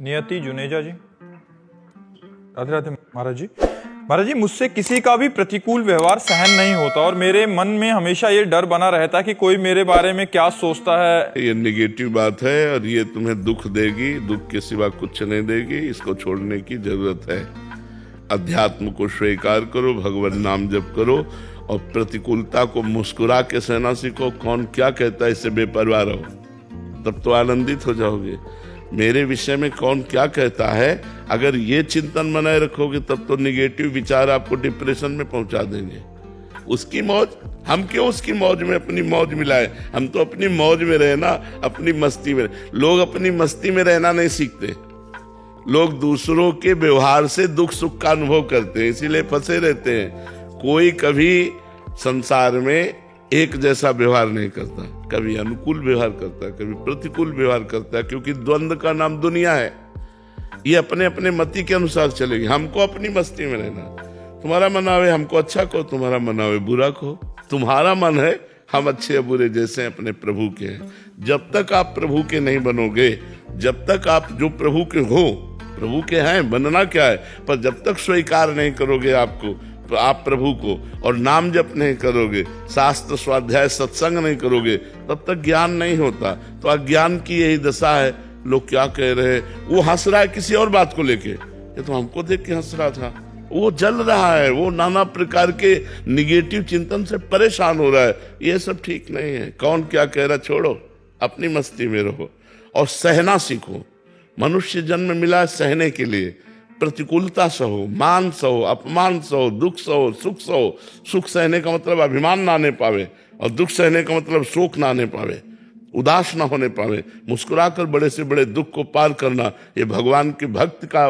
नियति जुनेजा जी। राधे राधे महाराज जी। महाराज जी, मुझसे किसी का भी प्रतिकूल व्यवहार सहन नहीं होता और मेरे मन में हमेशा ये डर बना रहता है कि कोई मेरे बारे में क्या सोचता है। ये निगेटिव बात है और ये तुम्हें दुख देगी, दुख के सिवा कुछ नहीं देगी। इसको छोड़ने की जरूरत है। अध्यात्म को स्वीकार करो, भगवान नाम जप करो और प्रतिकूलता को मुस्कुरा के सहना सीखो। कौन क्या कहता है इससे बेपरवाह रहो, तब तो आनंदित हो जाओगे। मेरे विषय में कौन क्या कहता है, अगर ये चिंतन बनाए रखोगे तब तो निगेटिव विचार आपको डिप्रेशन में पहुंचा देंगे। उसकी मौज, हम क्यों उसकी मौज में अपनी मौज मिलाए। हम तो अपनी मौज में रहना, अपनी मस्ती में। लोग अपनी मस्ती में रहना नहीं सीखते। लोग दूसरों के व्यवहार से दुख सुख का अनुभव करते हैं, इसीलिए फंसे रहते हैं। कोई कभी संसार में एक जैसा व्यवहार नहीं करता, कभी अनुकूल व्यवहार करता है, कभी प्रतिकूल व्यवहार करता है, क्योंकि द्वंद्व का नाम दुनिया है। ये अपने अपने मति के अनुसार चलेगी। हमको अपनी मस्ती में रहना। तुम्हारा मन आवे हमको अच्छा कहो, तुम्हारा मन आवे बुरा कहो। तुम्हारा मन है हम अच्छे या बुरे जैसे अपने प्रभु के हैं। जब तक आप प्रभु के नहीं बनोगे, जब तक आप जो प्रभु के हो, प्रभु के हैं, बनना क्या है, पर जब तक स्वीकार नहीं करोगे आपको, तो आप प्रभु को, और नाम जप नहीं करोगे, शास्त्र स्वाध्याय सत्संग नहीं करोगे, तब तक ज्ञान नहीं होता। तो अज्ञान की यही दशा है। लोग क्या कह रहे हैं, वो हंस रहा है किसी और बात को लेके, ये तो हमको देख के हंस रहा था। वो जल रहा है, वो नाना प्रकार के निगेटिव चिंतन से परेशान हो रहा है। ये सब ठीक नहीं है। कौन क्या कह रहा, छोड़ो, अपनी मस्ती में रहो और सहना सीखो। मनुष्य जन्म मिला है सहने के लिए। प्रतिकूलता सहो, मान सहो, अपमान सहो, दुख सहो, सुख सहो। सुख सहने का मतलब अभिमान ना आने पावे, और दुख सहने का मतलब शोक ना आने पावे, उदास ना होने पावे। मुस्कुराकर बड़े से बड़े दुख को पार करना, ये भगवान के भक्त का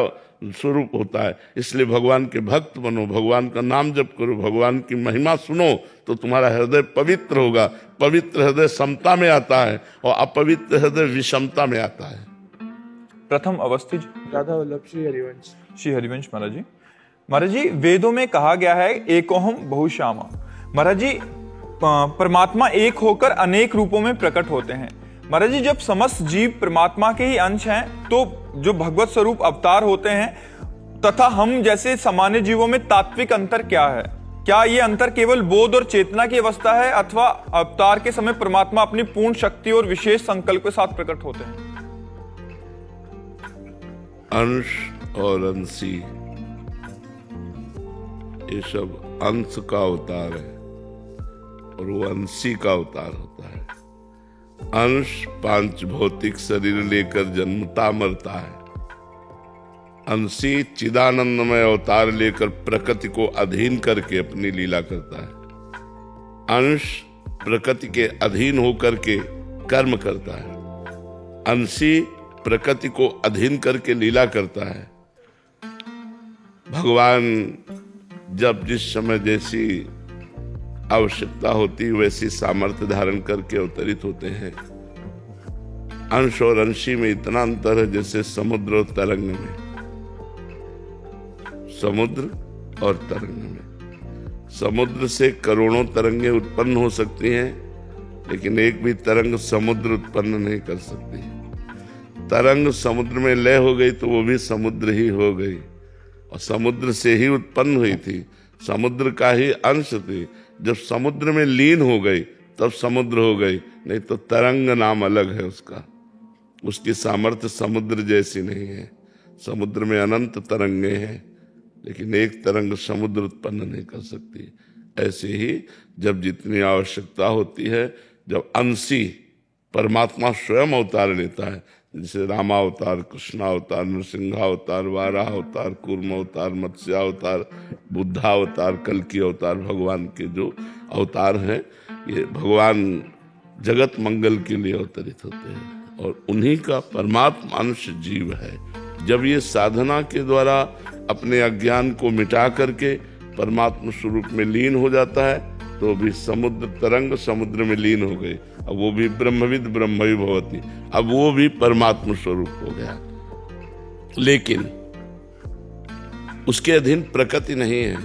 स्वरूप होता है। इसलिए भगवान के भक्त बनो, भगवान का नाम जप करो, भगवान की महिमा सुनो, तो तुम्हारा हृदय पवित्र होगा। पवित्र हृदय समता में आता है और अपवित्र हृदय विषमता में आता है। प्रथम अवस्थी जी। राधा वल्लभ श्री हरिवंश। श्री हरिवंश महाराज जी। महाराज जी, वेदों में कहा गया है एकोहम बहुश्यामा। महाराज जी, परमात्मा एक होकर अनेक रूपों में प्रकट होते हैं। महाराज जी, जब समस्त जीव परमात्मा के ही अंश हैं, तो जो भगवत स्वरूप अवतार होते हैं तथा हम जैसे सामान्य जीवों में तात्विक अंतर क्या है? क्या ये अंतर केवल बोध और चेतना की अवस्था है, अथवा अवतार के समय परमात्मा अपनी पूर्ण शक्ति और विशेष संकल्प के साथ प्रकट होते हैं? अंश और अंशी, ये सब अंश का अवतार है और वो अंशी का अवतार होता है। अंश पांच भौतिक शरीर लेकर जन्मता मरता है। अंशी चिदानंदमय अवतार लेकर प्रकृति को अधीन करके अपनी लीला करता है। अंश प्रकृति के अधीन होकर के कर्म करता है। अंशी प्रकृति को अधीन करके लीला करता है। भगवान जब जिस समय जैसी आवश्यकता होती वैसी सामर्थ्य धारण करके अवतरित होते हैं। अंश और अंशी में इतना अंतर है जैसे समुद्र और तरंग में। समुद्र और तरंग में, समुद्र से करोड़ों तरंगें उत्पन्न हो सकती हैं, लेकिन एक भी तरंग समुद्र उत्पन्न नहीं कर सकती। तरंग समुद्र में लय हो गई तो वो भी समुद्र ही हो गई, और समुद्र से ही उत्पन्न हुई थी, समुद्र का ही अंश थी। जब समुद्र में लीन हो गई तब समुद्र हो गई, नहीं तो तरंग नाम अलग है उसका। उसकी सामर्थ्य समुद्र जैसी नहीं है। समुद्र में अनंत तरंगे हैं, लेकिन एक तरंग समुद्र उत्पन्न नहीं कर सकती। ऐसे ही जब जितनी आवश्यकता होती है, जब अंशी परमात्मा स्वयं अवतार लेता है, जैसे रामावतार, कृष्णावतार, नृसिंहावतार, वाराहावतार, कूर्मावतार, मत्स्यावतार, बुद्धावतार, कल्कि अवतार, भगवान के जो अवतार हैं, ये भगवान जगत मंगल के लिए अवतरित होते हैं और उन्हीं का परमात्मा अंश जीव है। जब ये साधना के द्वारा अपने अज्ञान को मिटा करके परमात्मा स्वरूप में लीन हो जाता है, तो भी समुद्र तरंग समुद्र में लीन हो गई। अब वो भी ब्रह्मविद ब्रह्मवि भवति, अब वो भी परमात्मा स्वरूप हो गया। लेकिन उसके अधीन प्रकृति नहीं है।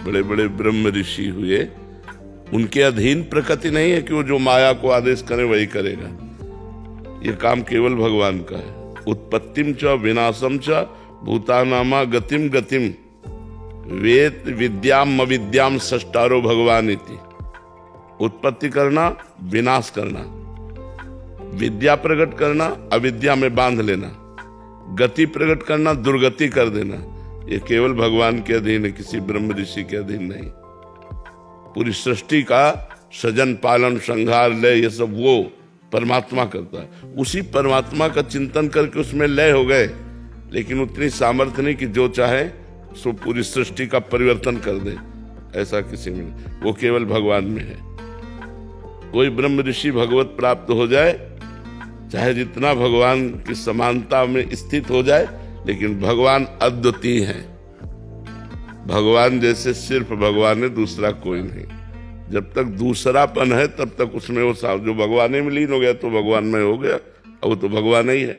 बड़े बड़े ब्रह्म ऋषि हुए, उनके अधीन प्रकृति नहीं है कि वो जो माया को आदेश करे वही करेगा। ये काम केवल भगवान का है। उत्पत्तिम च विनाशम च भूतानामा गतिम गतिम वेद विद्याम अविद्याम सष्टारो भगवान इति। उत्पत्ति करना, विनाश करना, विद्या प्रकट करना, अविद्या में बांध लेना, गति प्रकट करना, दुर्गति कर देना, ये केवल भगवान के अधीन है, किसी ब्रह्म ऋषि के अधीन नहीं। पूरी सृष्टि का सजन पालन संहार लय ये सब वो परमात्मा करता है। उसी परमात्मा का चिंतन करके उसमें लय हो गए, लेकिन उतनी सामर्थ्य नहीं कि जो चाहे सो पूरी सृष्टि का परिवर्तन कर दे, ऐसा किसी में नहीं। वो केवल भगवान में है। कोई ब्रह्म ऋषि भगवत प्राप्त हो जाए, चाहे जितना भगवान की समानता में स्थित हो जाए, लेकिन भगवान अद्वितीय है। भगवान जैसे सिर्फ भगवान है, दूसरा कोई नहीं। जब तक दूसरापन है तब तक उसमें वो जो भगवान में लीन हो गया तो भगवान में हो गया, अब वो तो भगवान ही है।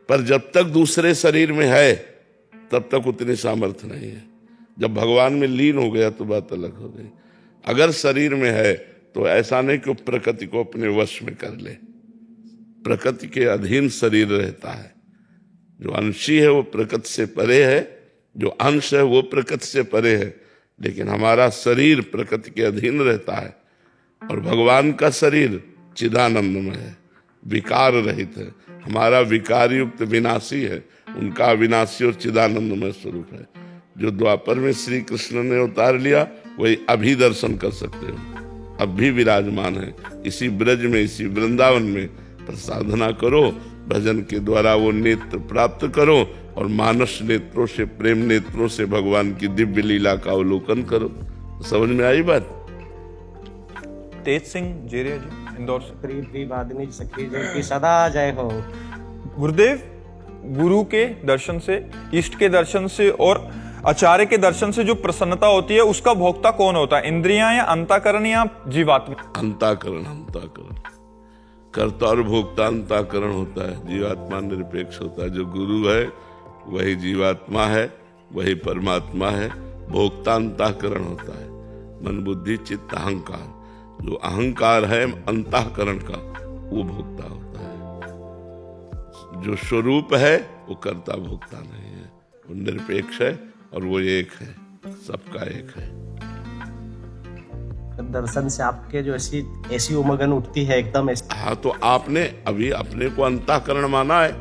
पर जब तक दूसरे शरीर में है तब तक उतनी सामर्थ्य नहीं है। जब भगवान में लीन हो गया तो बात अलग हो गई। अगर शरीर में है तो ऐसा नहीं कि वो प्रकृति को अपने वश में कर ले, प्रकृति के अधीन शरीर रहता है। जो अंशी है वो प्रकृति से परे है, जो अंश है वो प्रकृति से परे है, लेकिन हमारा शरीर प्रकृति के अधीन रहता है। और भगवान का शरीर चिदानंदमय है, विकार रहित है। हमारा विकार युक्त विनाशी है, उनका अविनाशी और चिदानंदमय स्वरूप है। जो द्वापर में श्री कृष्ण ने उतार लिया वही अभी दर्शन कर सकते हो, अब भी विराजमान है इसी ब्रज में, इसी वृंदावन में। पर साधना करो, भजन के द्वारा वो नेत्र प्राप्त करो और मानस नेत्रों से, प्रेम नेत्रों से भगवान की दिव्य लीला का अवलोकन करो। समझ में आई बात? तेज सिंह जेरिया जी, इंदौर से। प्री वादिनी सखी जय की सदा जय हो। गुरुदेव, गुरु के दर्शन से, इष्ट के दर्शन से और आचार्य के दर्शन से जो प्रसन्नता होती है उसका भोक्ता कौन होता है? इंद्रियां या अंतःकरण या जीवात्मा? अंतःकरण, अंतःकरण। कर्ता और भोक्ता अंतःकरण होता है, जीवात्मा निरपेक्ष होता है। जो गुरु है वही जीवात्मा है, वही परमात्मा है। भोक्ता अंतःकरण होता है, मन बुद्धि चित्त अहंकार। जो अहंकार है अंतःकरण का, वो भोक्ता होता है। जो स्वरूप है वो कर्ता भोक्ता नहीं है, वो निरपेक्ष है और वो एक है, सबका एक है। दर्शन से आपके जो ऐसी उमगन उठती है एकदम ऐसी। हाँ, तो आपने अभी अपने को अंतःकरण माना है।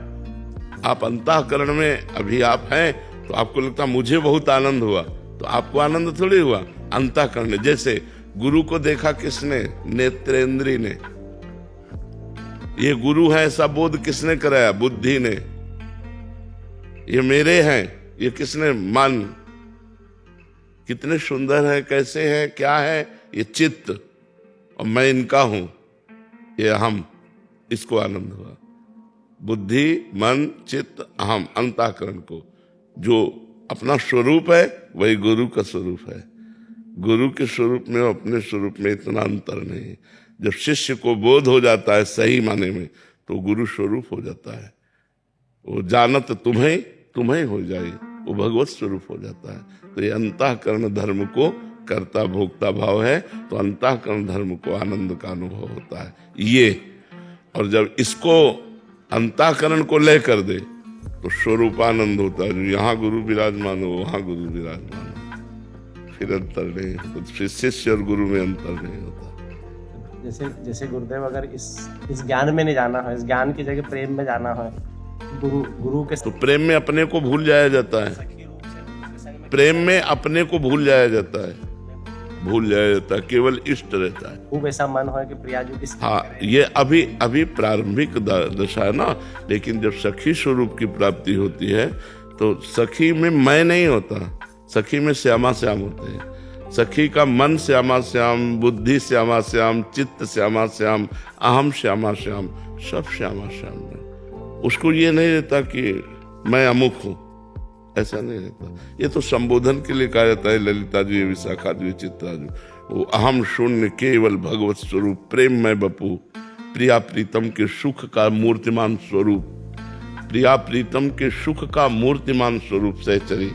आप अंतःकरण में अभी आप हैं तो आपको लगता मुझे बहुत आनंद हुआ, तो आपको आनंद थोड़ी हुआ, अंतःकरण। जैसे गुरु को देखा किसने? नेत्रेंद्री ने। ये गुरु है ऐसा बोध किसने कराया? बुद्धि ने। ये मेरे हैं, ये किसने? मन। कितने सुंदर है, कैसे है, क्या है? ये चित्त, और मैं इनका हूं, ये अहम। इसको आनंद हुआ। बुद्धि, मन, चित्त, अहम, अंतःकरण को जो अपना स्वरूप है वही गुरु का स्वरूप है। गुरु के स्वरूप में और अपने स्वरूप में इतना अंतर नहीं है। जब शिष्य को बोध हो जाता है सही माने में, तो गुरु स्वरूप हो जाता है। वो जानत तुम्हें हो जाए, वो भगवत स्वरूप हो जाता है। तो ये अंतःकरण धर्म को कर्ता भोक्ता भाव है, तो अंतःकरण धर्म को आनंद का अनुभव होता है ये। और जब इसको अंतःकरण को लय कर दे तो स्वरूपानंद होता है। यहाँ गुरु विराजमान हो, वहाँ गुरु विराजमान हो, फिर अंतर नहीं, तो फिर शिष्य और गुरु में अंतर नहीं होता। जैसे गुरुदेव अगर इस ज्ञान में नहीं जाना है, इस ज्ञान की जगह प्रेम में जाना है, गुरु के तो प्रेम में अपने को भूल जाया जाता है। प्रेम में अपने को भूल जाया जाता है, केवल इष्ट रहता है। खूब ऐसा मन हो कि प्रियाजू की। हाँ, ये अभी प्रारंभिक दशा है ना। लेकिन जब सखी स्वरूप की प्राप्ति होती है तो सखी में मैं नहीं होता, सखी में श्यामा श्याम होते हैं। सखी का मन श्यामा श्याम, बुद्धि श्यामा श्याम, चित्त श्यामा श्याम, अहम श्यामा श्याम, सब श्यामा श्याम है। उसको ये नहीं रहता कि मैं अमुक हूं, ऐसा नहीं रहता। ये तो संबोधन के लिए कहा जाता है, ललिता जी, विशाखा जी, चित्रा जी। वो अहम शून्य केवल भगवत स्वरूप, प्रेम में बपू, प्रिया प्रीतम के सुख का मूर्तिमान स्वरूप, प्रिया प्रीतम के सुख का मूर्तिमान स्वरूप सहचरी।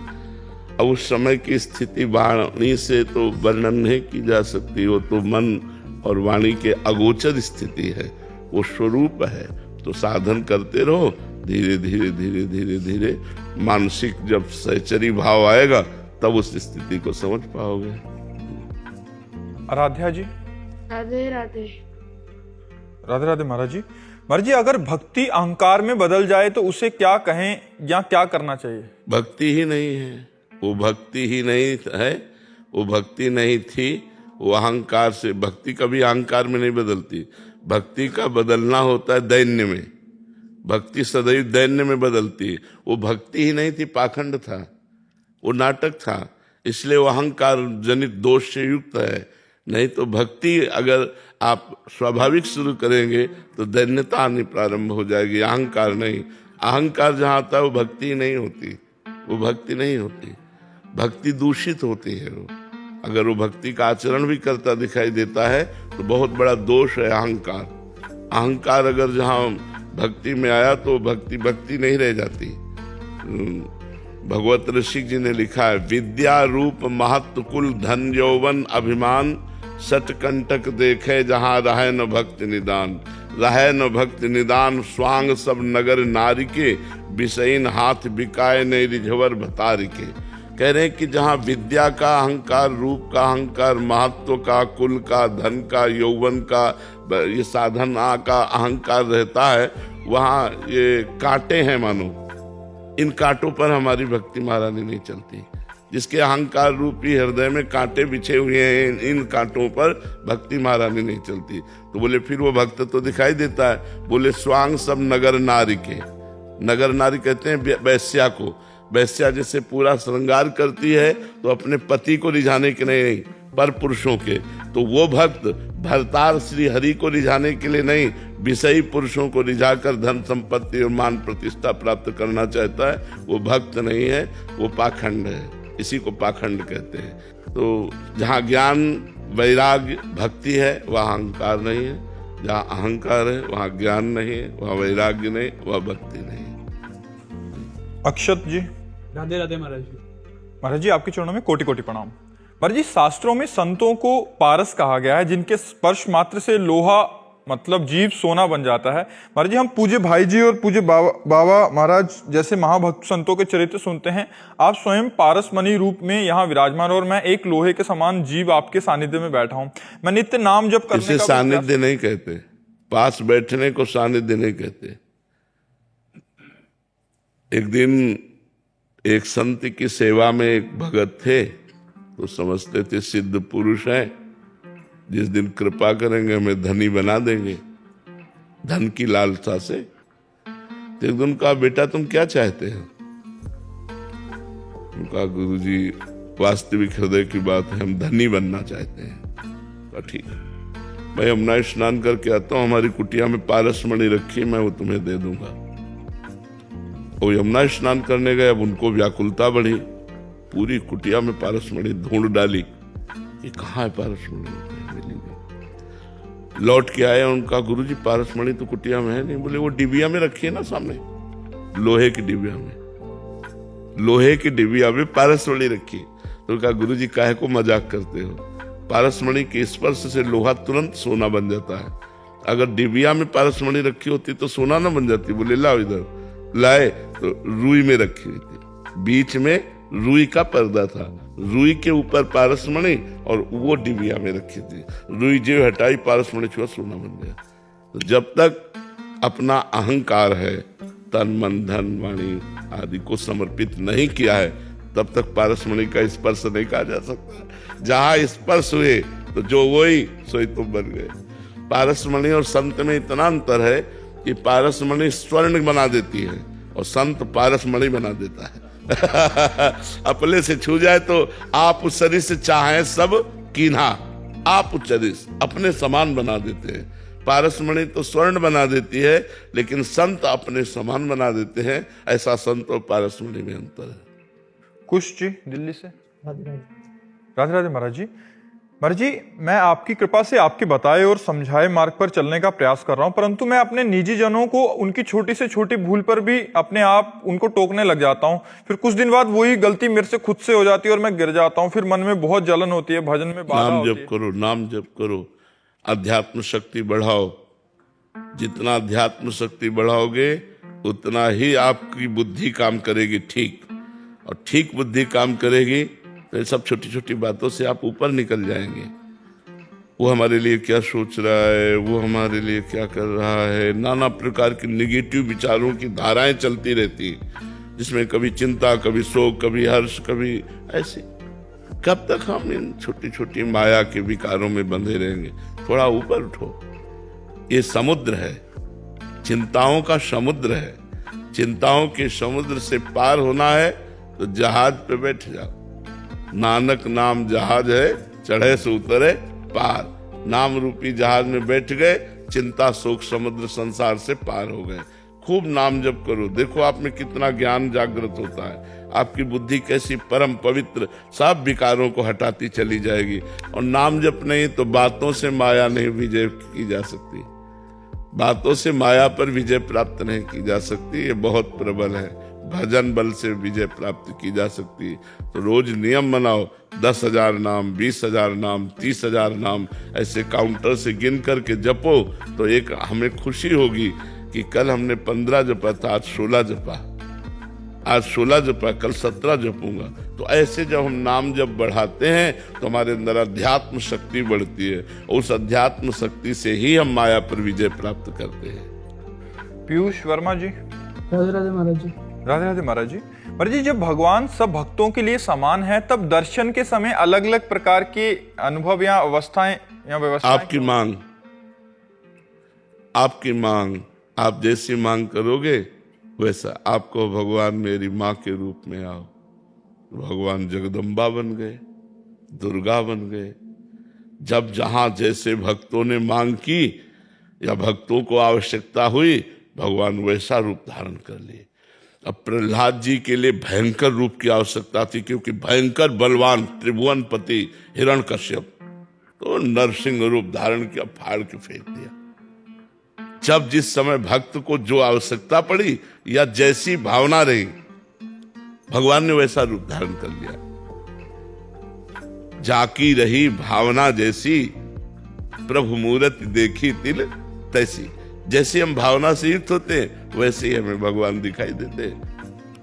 अब उस समय की स्थिति वाणी से तो वर्णन नहीं की जा सकती, वो तो मन और वाणी के अगोचर स्थिति है, वो स्वरूप है। तो साधन करते रहो, धीरे धीरे धीरे धीरे धीरे मानसिक जब सहचरी भाव आएगा तब उस स्थिति को समझ पाओगे। आराध्या जी। राधे राधे। राधे राधे महाराज जी। महाराज जी, अगर भक्ति अहंकार में बदल जाए तो उसे क्या कहें या क्या करना चाहिए? भक्ति ही नहीं है, वो भक्ति ही नहीं है, वो भक्ति नहीं थी, वो अहंकार से। भक्ति कभी अहंकार में नहीं बदलती, भक्ति का बदलना होता है दैन्य में। भक्ति सदैव दैन्य में बदलती है। वो भक्ति ही नहीं थी, पाखंड था, वो नाटक था, इसलिए वो अहंकार जनित दोष से युक्त है। नहीं तो भक्ति अगर आप स्वाभाविक शुरू करेंगे तो दैन्यता आनी प्रारंभ हो जाएगी, अहंकार नहीं। अहंकार जहाँ आता है वो भक्ति नहीं होती, वो भक्ति नहीं होती, भक्ति दूषित होती है। वो अगर वो भक्ति का आचरण भी करता दिखाई देता है तो बहुत बड़ा दोष है अहंकार। अहंकार अगर जहाँ भक्ति में आया तो भक्ति भक्ति नहीं रह जाती। भगवत ऋषि जी ने लिखा है, विद्या रूप महत्व कुल धन यौवन अभिमान सटकंटक देखे जहाँ रहे न भक्ति निदान। रहे न भक्ति निदान स्वांग सब नगर नारी के विषयीन हाथ बिकाए ने रिझवर भतारी के। कह रहे हैं कि जहाँ विद्या का अहंकार, रूप का अहंकार, महत्व का, कुल का, धन का, यौवन का, ये साधना का अहंकार रहता है, वहाँ ये कांटे हैं मानो। इन कांटों पर हमारी भक्ति महारानी नहीं चलती। जिसके अहंकार रूपी हृदय में कांटे बिछे हुए हैं, इन कांटों पर भक्ति महारानी नहीं चलती। तो बोले फिर वो भक्त तो दिखाई देता है। बोले स्वांग सब नगर नारी के। नगर नारी कहते हैं वैश्या को। वैश्या जैसे पूरा श्रृंगार करती है तो अपने पति को रिझाने के नहीं, पर पुरुषों के। तो वो भक्त भरतार श्री हरि को रिझाने के लिए नहीं, विषयी पुरुषों को रिझाकर धन संपत्ति और मान प्रतिष्ठा प्राप्त करना चाहता है, वो भक्त नहीं है, वो पाखंड है। इसी को पाखंड कहते हैं। तो जहाँ ज्ञान वैराग्य भक्ति है वहाँ अहंकार नहीं है, जहाँ अहंकार है वहाँ ज्ञान नहीं है, वहाँ वैराग्य नहीं, वहाँ भक्ति नहीं है। अक्षत जी। राधे राधे महाराज जी। महाराज जी, आपके चरणों में कोटि कोटि प्रणाम। महाराज जी, शास्त्रों में संतों को पारस कहा गया है, जिनके स्पर्श मात्र से लोहा मतलब जीव सोना बन जाता है। महाराज जी, हम पूज्य भाई जी और पूज्य बाबा महाराज जैसे महाभक्त संतों के चरित्र सुनते हैं। आप स्वयं पारस मणि रूप में यहाँ विराजमान, और मैं एक लोहे के समान जीव आपके सानिध्य में बैठा हूँ। मैं नित्य नाम जप करने इसे का सानिध्य नहीं कहते, पास बैठने को सानिध्य नहीं कहते। एक दिन एक संत की सेवा में एक भगत थे, तो समझते थे सिद्ध पुरुष है, जिस दिन कृपा करेंगे हमें धनी बना देंगे, धन की लालसा से। तो एक दिन कहा, बेटा तुम क्या चाहते हो? उनका गुरुजी वास्तविक हृदय की बात है, हम धनी बनना चाहते हैं। कहा ठीक है, मैं यमुना स्नान करके आता हूँ, हमारी कुटिया में पारस मणि रखी, मैं वो तुम्हें दे दूंगा। वो यमुना स्नान करने गए। अब उनको व्याकुलता बढ़ी, पूरी कुटिया में पारस मणि ढूंढ डाली कि कहाँ है पारस मणि। लौट के आए, उनका गुरुजी पारस मणि तो कुटिया में है नहीं। बोले वो डिबिया में रखी है ना सामने, लोहे की डिबिया में, लोहे की डिबिया में पारस मणि रखी। तो उनका गुरुजी काहे को मजाक करते हो? पारस मणि के स्पर्श से लोहा तुरंत सोना बन जाता है। अगर डिबिया में पारस मणि रखी होती तो सोना ना बन जाती। बोले लाओ इधर। लाए तो रुई में रखी हुई थी, बीच में रुई का पर्दा था, रुई के ऊपर पारस मणि और वो डिबिया में रखी थी। रुई जो हटाई, पारस मणि छुआ, सोना बन गया। तो जब तक अपना अहंकार है, तन मन धन वाणी आदि को समर्पित नहीं किया है, तब तक पारस मणि का स्पर्श नहीं कहा जा सकता। जहां स्पर्श हुए तो जो वही सोई तुम बन गए। पारस मणि और संत में इतना अंतर है कि पारस मणि स्वर्ण बना देती है और संत पारस मणि बना देता है। अपने से छू जाए तो आप उस शरीर से चाहे सब कीन्हा, आप उस शरीर अपने समान बना देते हैं। पारस मणि तो स्वर्ण बना देती है, लेकिन संत अपने समान बना देते हैं। ऐसा संत और पारस मणि में अंतर है। कुश जी दिल्ली से। राधे राधे महाराज जी। महाराज जी, मैं आपकी कृपा से आपके बताए और समझाए मार्ग पर चलने का प्रयास कर रहा हूं, परंतु मैं अपने निजी जनों को उनकी छोटी से छोटी भूल पर भी अपने आप उनको टोकने लग जाता हूं। फिर कुछ दिन बाद वही गलती मेरे से खुद से हो जाती है और मैं गिर जाता हूं। फिर मन में बहुत जलन होती है, भजन में बाधा होती है। नाम जप करो, नाम जप करो, अध्यात्म शक्ति बढ़ाओ। जितना अध्यात्म शक्ति बढ़ाओगे उतना ही आपकी बुद्धि काम करेगी ठीक, और ठीक बुद्धि काम करेगी तो सब छोटी छोटी बातों से आप ऊपर निकल जाएंगे। वो हमारे लिए क्या सोच रहा है, वो हमारे लिए क्या कर रहा है, नाना प्रकार के निगेटिव विचारों की धाराएं चलती रहती हैं, जिसमें कभी चिंता, कभी शोक, कभी हर्ष, कभी ऐसे। कब तक हम इन छोटी छोटी माया के विकारों में बंधे रहेंगे? थोड़ा ऊपर उठो। ये समुद्र है, चिंताओं का समुद्र है। चिंताओं के समुद्र से पार होना है तो जहाज पे बैठ जाओ। नानक नाम जहाज है, चढ़े से उतरे पार। नाम रूपी जहाज में बैठ गए, चिंता शोक समुद्र संसार से पार हो गए। खूब नाम जप करो, देखो आप में कितना ज्ञान जागृत होता है। आपकी बुद्धि कैसी परम पवित्र सब विकारों को हटाती चली जाएगी। और नाम जप नहीं तो बातों से माया नहीं विजय की जा सकती। बातों से माया पर विजय प्राप्त नहीं की जा सकती, ये बहुत प्रबल है। भजन बल से विजय प्राप्त की जा सकती है। तो रोज नियम बनाओ, 10,000 नाम, 20,000 नाम, 30,000 नाम ऐसे काउंटर से गिन करके जपो। तो एक हमें खुशी होगी कि कल हमने 15 जपा था, आज 16 जपा, आज 16 जपा, कल 17 जपूंगा। तो ऐसे जब हम नाम जब बढ़ाते हैं तो हमारे अंदर अध्यात्म शक्ति बढ़ती है, और उस अध्यात्म शक्ति से ही हम माया पर विजय प्राप्त करते हैं। पीयूष वर्मा जी। राधे राधे महाराज जी। राधे राधे महाराज जी। महाराज जी, जब भगवान सब भक्तों के लिए समान है, तब दर्शन के समय अलग अलग प्रकार के अनुभव या अवस्थाएं या व्यवस्थाएं आपकी मांग, आप जैसी मांग करोगे वैसा। आपको भगवान मेरी माँ के रूप में आओ, भगवान जगदम्बा बन गए, दुर्गा बन गए। जब जहां जैसे भक्तों ने मांग की या भक्तों को आवश्यकता हुई, भगवान वैसा रूप धारण कर लिए। अब प्रहलाद जी के लिए भयंकर रूप की आवश्यकता थी, क्योंकि भयंकर बलवान त्रिभुवनपति हिरण्यकश्यप, तो नरसिंह रूप धारण किया, फाड़ के फेंक दिया। जब जिस समय भक्त को जो आवश्यकता पड़ी या जैसी भावना रही, भगवान ने वैसा रूप धारण कर लिया। जाकी रही भावना जैसी, प्रभु मूरत देखी तिल तैसी। जैसे हम भावना से युक्त होते हैं वैसे ही हमें भगवान दिखाई देते हैं,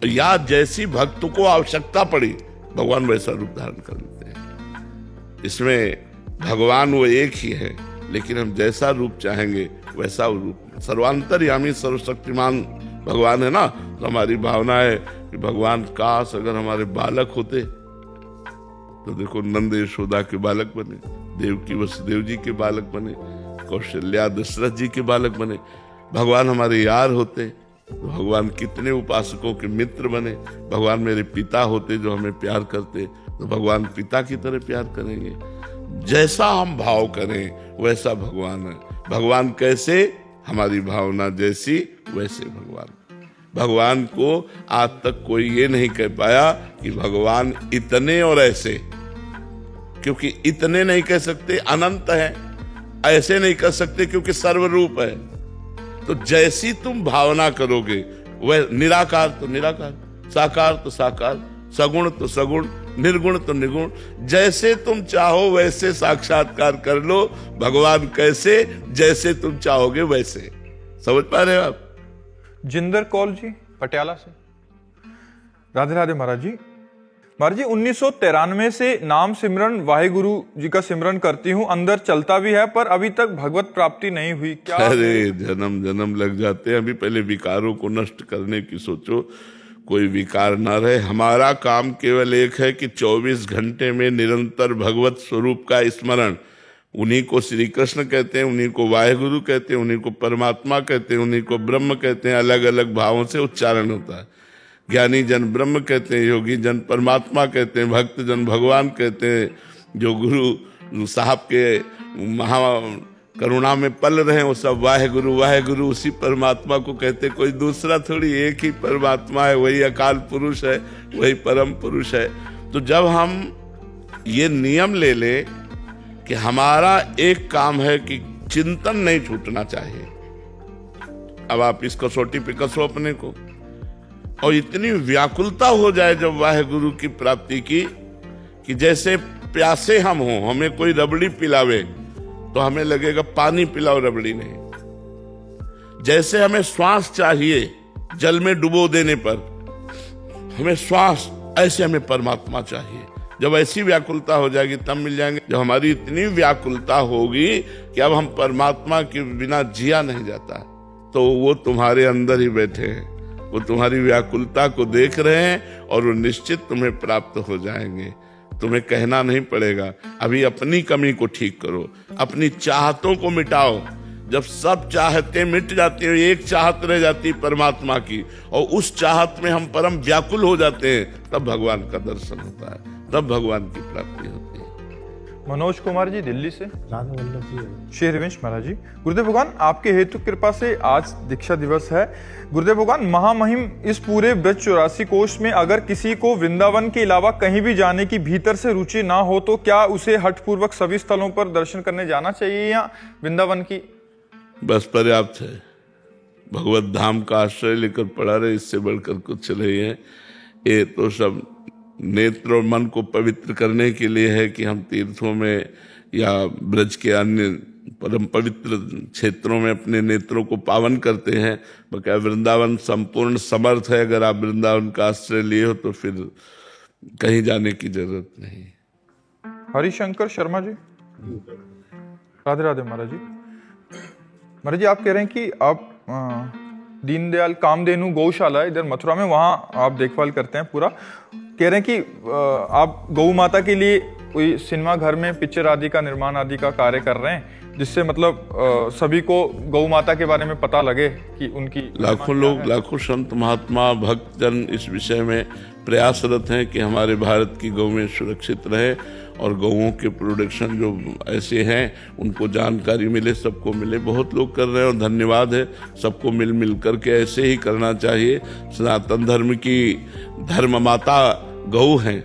या जैसी भक्त को आवश्यकता पड़ी भगवान वैसा रूप धारण कर लेते हैं। इसमें भगवान वो एक ही है, लेकिन हम जैसा रूप चाहेंगे वैसा रूप। सर्वांतर्यामी सर्वशक्तिमान भगवान है ना, तो हमारी भावना है कि भगवान काश अगर हमारे बालक होते। तो देखो नंद यशोदा के बालक बने, देवकी वसुदेव जी के बालक बने, कौशल्या दशरथ जी के बालक बने। भगवान हमारे यार होते तो भगवान कितने उपासकों के मित्र बने। भगवान मेरे पिता होते जो हमें प्यार करते, तो भगवान पिता की तरह प्यार करेंगे। जैसा हम भाव करें वैसा भगवान है। भगवान कैसे? हमारी भावना जैसी वैसे भगवान। भगवान को आज तक कोई ये नहीं कह पाया कि भगवान इतने और ऐसे, क्योंकि इतने नहीं कह सकते, अनंत है। ऐसे नहीं कर सकते क्योंकि सर्वरूप है। तो जैसी तुम भावना करोगे वह निराकार तो निराकार, साकार तो साकार, सगुण तो सगुण, निर्गुण तो निर्गुण। जैसे तुम चाहो वैसे साक्षात्कार कर लो। भगवान कैसे? जैसे तुम चाहोगे वैसे। समझ पा रहे हो आप? जिंदर कौल जी पटियाला से। राधे राधे महाराज जी। महाराज जी, 1993 से नाम सिमरन वाहेगुरु जी का सिमरन करती हूँ, अंदर चलता भी है, पर अभी तक भगवत प्राप्ति नहीं हुई। क्या? अरे जन्म जन्म लग जाते हैं। अभी पहले विकारों को नष्ट करने की सोचो, कोई विकार ना रहे। हमारा काम केवल एक है कि 24 घंटे में निरंतर भगवत स्वरूप का स्मरण। उन्हीं को श्री कृष्ण कहते हैं, उन्हीं को वाहेगुरु कहते हैं, उन्हीं को परमात्मा कहते हैं, उन्हीं को ब्रह्म कहते हैं। अलग अलग भावों से उच्चारण होता है। ज्ञानी जन ब्रह्म कहते हैं, योगी जन परमात्मा कहते हैं, भक्त जन भगवान कहते हैं। जो गुरु साहब के महा करुणा में पल रहे हैं वो सब वाहेगुरु वाहेगुरु उसी परमात्मा को कहते। कोई दूसरा थोड़ी, एक ही परमात्मा है, वही अकाल पुरुष है, वही परम पुरुष है। तो जब हम ये नियम ले लें कि हमारा एक काम है कि चिंतन नहीं छूटना चाहिए। अब आप इस कसौटी पे कसो अपने को, और इतनी व्याकुलता हो जाए जब वाहेगुरु की प्राप्ति की कि जैसे प्यासे हम हों, हमें कोई रबड़ी पिलावे तो हमें लगेगा पानी पिलाओ, रबड़ी नहीं। जैसे हमें श्वास चाहिए, जल में डुबो देने पर हमें श्वास, ऐसे हमें परमात्मा चाहिए। जब ऐसी व्याकुलता हो जाएगी तब मिल जाएंगे। जब हमारी इतनी व्याकुलता होगी कि अब हम परमात्मा के बिना जिया नहीं जाता, तो वो तुम्हारे अंदर ही बैठे हैं, वो तुम्हारी व्याकुलता को देख रहे हैं और वो निश्चित तुम्हें प्राप्त हो जाएंगे। तुम्हें कहना नहीं पड़ेगा। अभी अपनी कमी को ठीक करो, अपनी चाहतों को मिटाओ। जब सब चाहतें मिट जाती हैं, एक चाहत रह जाती है परमात्मा की, और उस चाहत में हम परम व्याकुल हो जाते हैं, तब भगवान का दर्शन होता है, तब भगवान की प्राप्ति होती है। मनोज कुमार जी दिल्ली से। राधा वल्लभ जी श्री हरिवंश महाराज जी, गुरुदेव भगवान आपके हेतु कृपा से आज दीक्षा दिवस है। गुरुदेव भगवान, महामहिम इस पूरे ब्रज 84 कोष में अगर किसी को वृंदावन के अलावा कहीं भी जाने की भीतर से रुचि ना हो, तो क्या उसे हठपूर्वक सभी स्थलों पर दर्शन करने जाना चाहिए, या वृंदावन की बस पर्याप्त है? भगवत धाम का आश्रय लेकर पड़ा रहे, इससे बढ़कर कुछ नहीं है। ये तो सब नेत्र और मन को पवित्र करने के लिए है कि हम तीर्थों में या ब्रज के अन्य परम पवित्र क्षेत्रों में अपने नेत्रों को पावन करते हैं। बकाया वृंदावन संपूर्ण समर्थ है। अगर आप वृंदावन का आश्रय लिए हो तो फिर कहीं जाने की जरूरत नहीं। हरिशंकर शर्मा जी। राधे राधे महाराज जी। महाराज जी, आप कह रहे हैं कि आप दीनदयाल कामधेनु गौशाला इधर मथुरा में, वहाँ आप देखभाल करते हैं पूरा। कह रहे हैं कि आप गौ माता के लिए कोई सिनेमा घर में पिक्चर आदि का निर्माण आदि का कार्य कर रहे हैं, जिससे मतलब सभी को गौ माता के बारे में पता लगे कि उनकी। लाखों लोग, लाखों संत महात्मा भक्तजन इस विषय में प्रयासरत हैं कि हमारे भारत की गौएं सुरक्षित रहे और गौओं के प्रोडक्शन जो ऐसे हैं उनको जानकारी मिले, सबको मिले। बहुत लोग कर रहे हैं और धन्यवाद है। सबको मिल करके ऐसे ही करना चाहिए। सनातन धर्म की धर्म माता गौ हैं,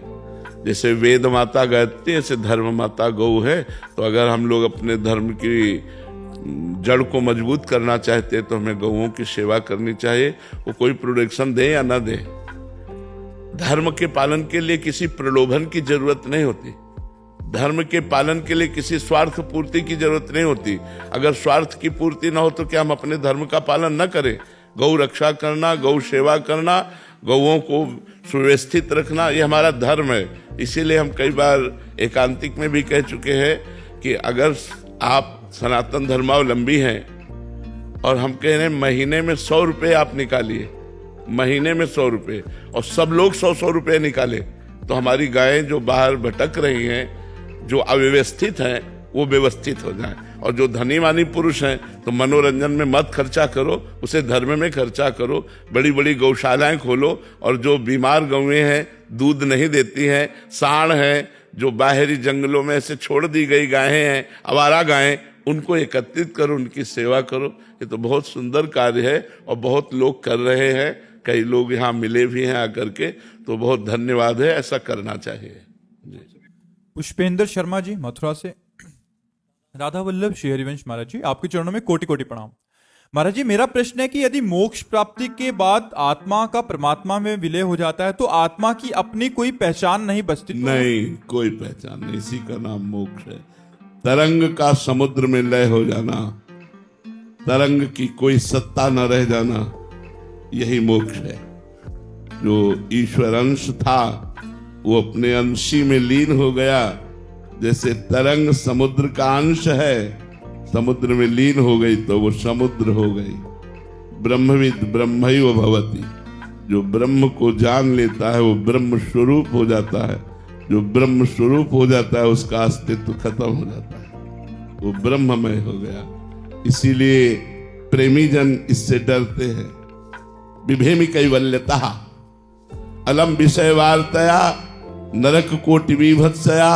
जैसे वेद माता गायत्री, ऐसे धर्म माता गौ है। तो अगर हम लोग अपने धर्म की जड़ को मजबूत करना चाहते हैं तो हमें गौओं की सेवा करनी चाहिए। वो कोई प्रोडक्शन दे या ना दे, धर्म के पालन के लिए किसी प्रलोभन की जरूरत नहीं होती। धर्म के पालन के लिए किसी स्वार्थ पूर्ति की जरूरत नहीं होती। अगर स्वार्थ की पूर्ति ना हो तो क्या हम अपने धर्म का पालन न करें? गौ रक्षा करना, गौ सेवा करना, गौओं को सुव्यवस्थित रखना, ये हमारा धर्म है। इसीलिए हम कई बार एकांतिक में भी कह चुके हैं कि अगर आप सनातन धर्मावलंबी हैं और हम कह रहे हैं महीने में 100 रुपये आप निकालिए, महीने में 100 रुपये, और सब लोग 100-100 रुपये निकाले, तो हमारी गायें जो बाहर भटक रही हैं, जो अव्यवस्थित हैं, वो व्यवस्थित हो जाए। और जो धनी मानी पुरुष हैं तो मनोरंजन में मत खर्चा करो, उसे धर्म में खर्चा करो। बड़ी बड़ी गौशालाएं खोलो, और जो बीमार गौएं हैं, दूध नहीं देती हैं, सांड हैं, जो बाहरी जंगलों में ऐसे छोड़ दी गई गायें हैं, आवारा गायें, उनको एकत्रित करो, उनकी सेवा करो। ये तो बहुत सुंदर कार्य है और बहुत लोग कर रहे हैं। कई लोग यहाँ मिले भी हैं आकर के, तो बहुत धन्यवाद है। ऐसा करना चाहिए। पुष्पेंद्र शर्मा जी मथुरा से। राधा वल्लभ श्री हरिवंश महाराज जी, आपके चरणों में कोटि कोटि प्रणाम। महाराज जी, मेरा प्रश्न है कि यदि मोक्ष प्राप्ति के बाद आत्मा का परमात्मा में विलय हो जाता है, तो आत्मा की अपनी कोई पहचान नहीं बचती? नहीं, कोई पहचान नहीं। इसी का नाम मोक्ष है। तरंग का समुद्र में लय हो जाना, तरंग की कोई सत्ता न रह जाना, यही मोक्ष है। जो ईश्वर अंश था वो अपने अंशी में लीन हो गया। जैसे तरंग समुद्र का अंश है, समुद्र में लीन हो गई तो वो समुद्र हो गई। ब्रह्मविद ब्रह्मैव भवति, जो ब्रह्म को जान लेता है वो ब्रह्म स्वरूप हो जाता है। जो ब्रह्म स्वरूप हो जाता है उसका अस्तित्व खत्म हो जाता है, वो ब्रह्ममय हो गया। इसीलिए प्रेमी जन इससे डरते हैं। विभेमि कैवल्यतः अलम विषय वार्तया नरक कोटि विभत्सया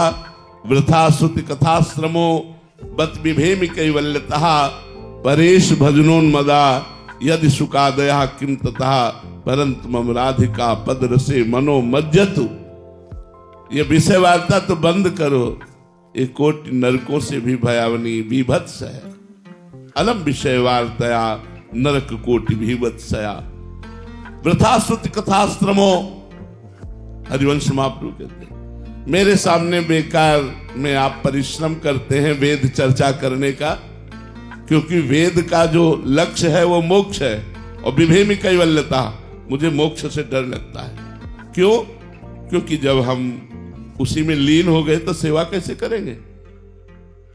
वृथा श्रुति कथाश्रमो बत विभेमि कैवल्यतः परेश भजनोन्मदा यदि सुखादया किम तथा परंतु मम राधिका पद रसे मनो मज्जतु। ये विषय वार्ता तो बंद करो, ये कोटि नरकों से भी भयावनी विभत्स है। अलम विषय वार्तया नरक कोटि विभत्सया वृथा श्रुति कथाश्रमो। हरिवंश महाप्रभु कहते हैं मेरे सामने बेकार में आप परिश्रम करते हैं वेद चर्चा करने का, क्योंकि वेद का जो लक्ष्य है वो मोक्ष है। और विभे में कैवल्यता, मुझे मोक्ष से डर लगता है। क्यों? क्योंकि जब हम उसी में लीन हो गए तो सेवा कैसे करेंगे?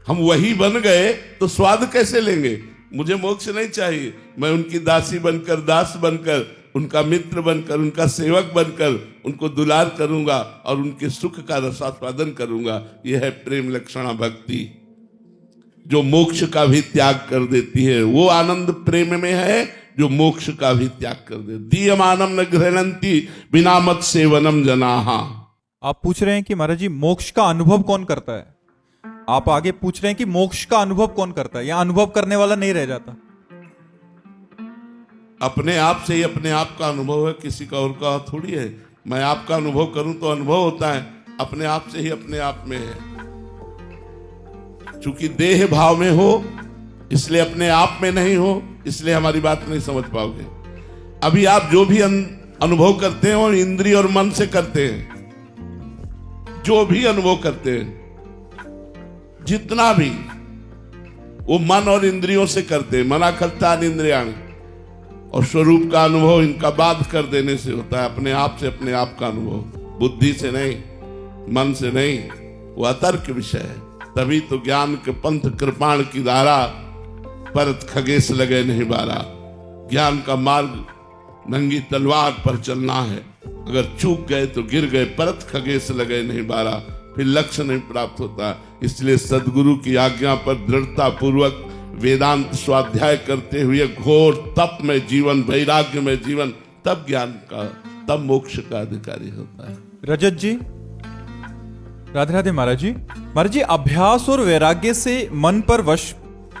हम वही बन गए तो स्वाद कैसे लेंगे? मुझे मोक्ष नहीं चाहिए, मैं उनकी दासी बनकर, दास बनकर, उनका मित्र बनकर, उनका सेवक बनकर उनको दुलार करूंगा और उनके सुख का रसास्वादन करूंगा। यह है प्रेम लक्षणा भक्ति, जो मोक्ष का भी त्याग कर देती है। वो आनंद प्रेम में है जो मोक्ष का भी त्याग कर दे। दीयमानम न गृह्णन्ति बिना मत सेवनम जनाहा। आप पूछ रहे हैं कि महाराज जी मोक्ष का अनुभव कौन करता है? आप आगे पूछ रहे हैं कि मोक्ष का अनुभव कौन करता है, या अनुभव करने वाला नहीं रह जाता? अपने आप से ही अपने आप का अनुभव है, किसी का और का थोड़ी है। मैं आपका अनुभव करूं तो अनुभव होता है, अपने आप से ही अपने आप में है। चूंकि देह भाव में हो इसलिए अपने आप में नहीं हो, इसलिए हमारी बात नहीं समझ पाओगे। अभी आप जो भी अनुभव करते हैं वो इंद्रिय और मन से करते हैं। जो भी अनुभव करते हैं, जितना भी, वो मन और इंद्रियों से करते हैं। मना करता है इंद्रियाण, और स्वरूप का अनुभव इनका बाध कर देने से होता है। अपने आप से अपने आप का अनुभव, बुद्धि से नहीं, मन से नहीं, वो अतर्क विषय है। तभी तो ज्ञान के पंथ कृपाण की धारा, परत खगेश लगे नहीं बारा। ज्ञान का मार्ग नंगी तलवार पर चलना है, अगर चूक गए तो गिर गए, परत खगेश लगे नहीं बारा, फिर लक्ष्य नहीं प्राप्त होता। इसलिए सदगुरु की आज्ञा पर दृढ़ता पूर्वक वेदांत स्वाध्याय करते हुए घोर तप में जीवन, वैराग्य में जीवन, तब ज्ञान का, तब मोक्ष का अधिकारी होता है। रजत जी, राधे राधे महाराज जी। महाराज जी, अभ्यास और वैराग्य से मन पर वश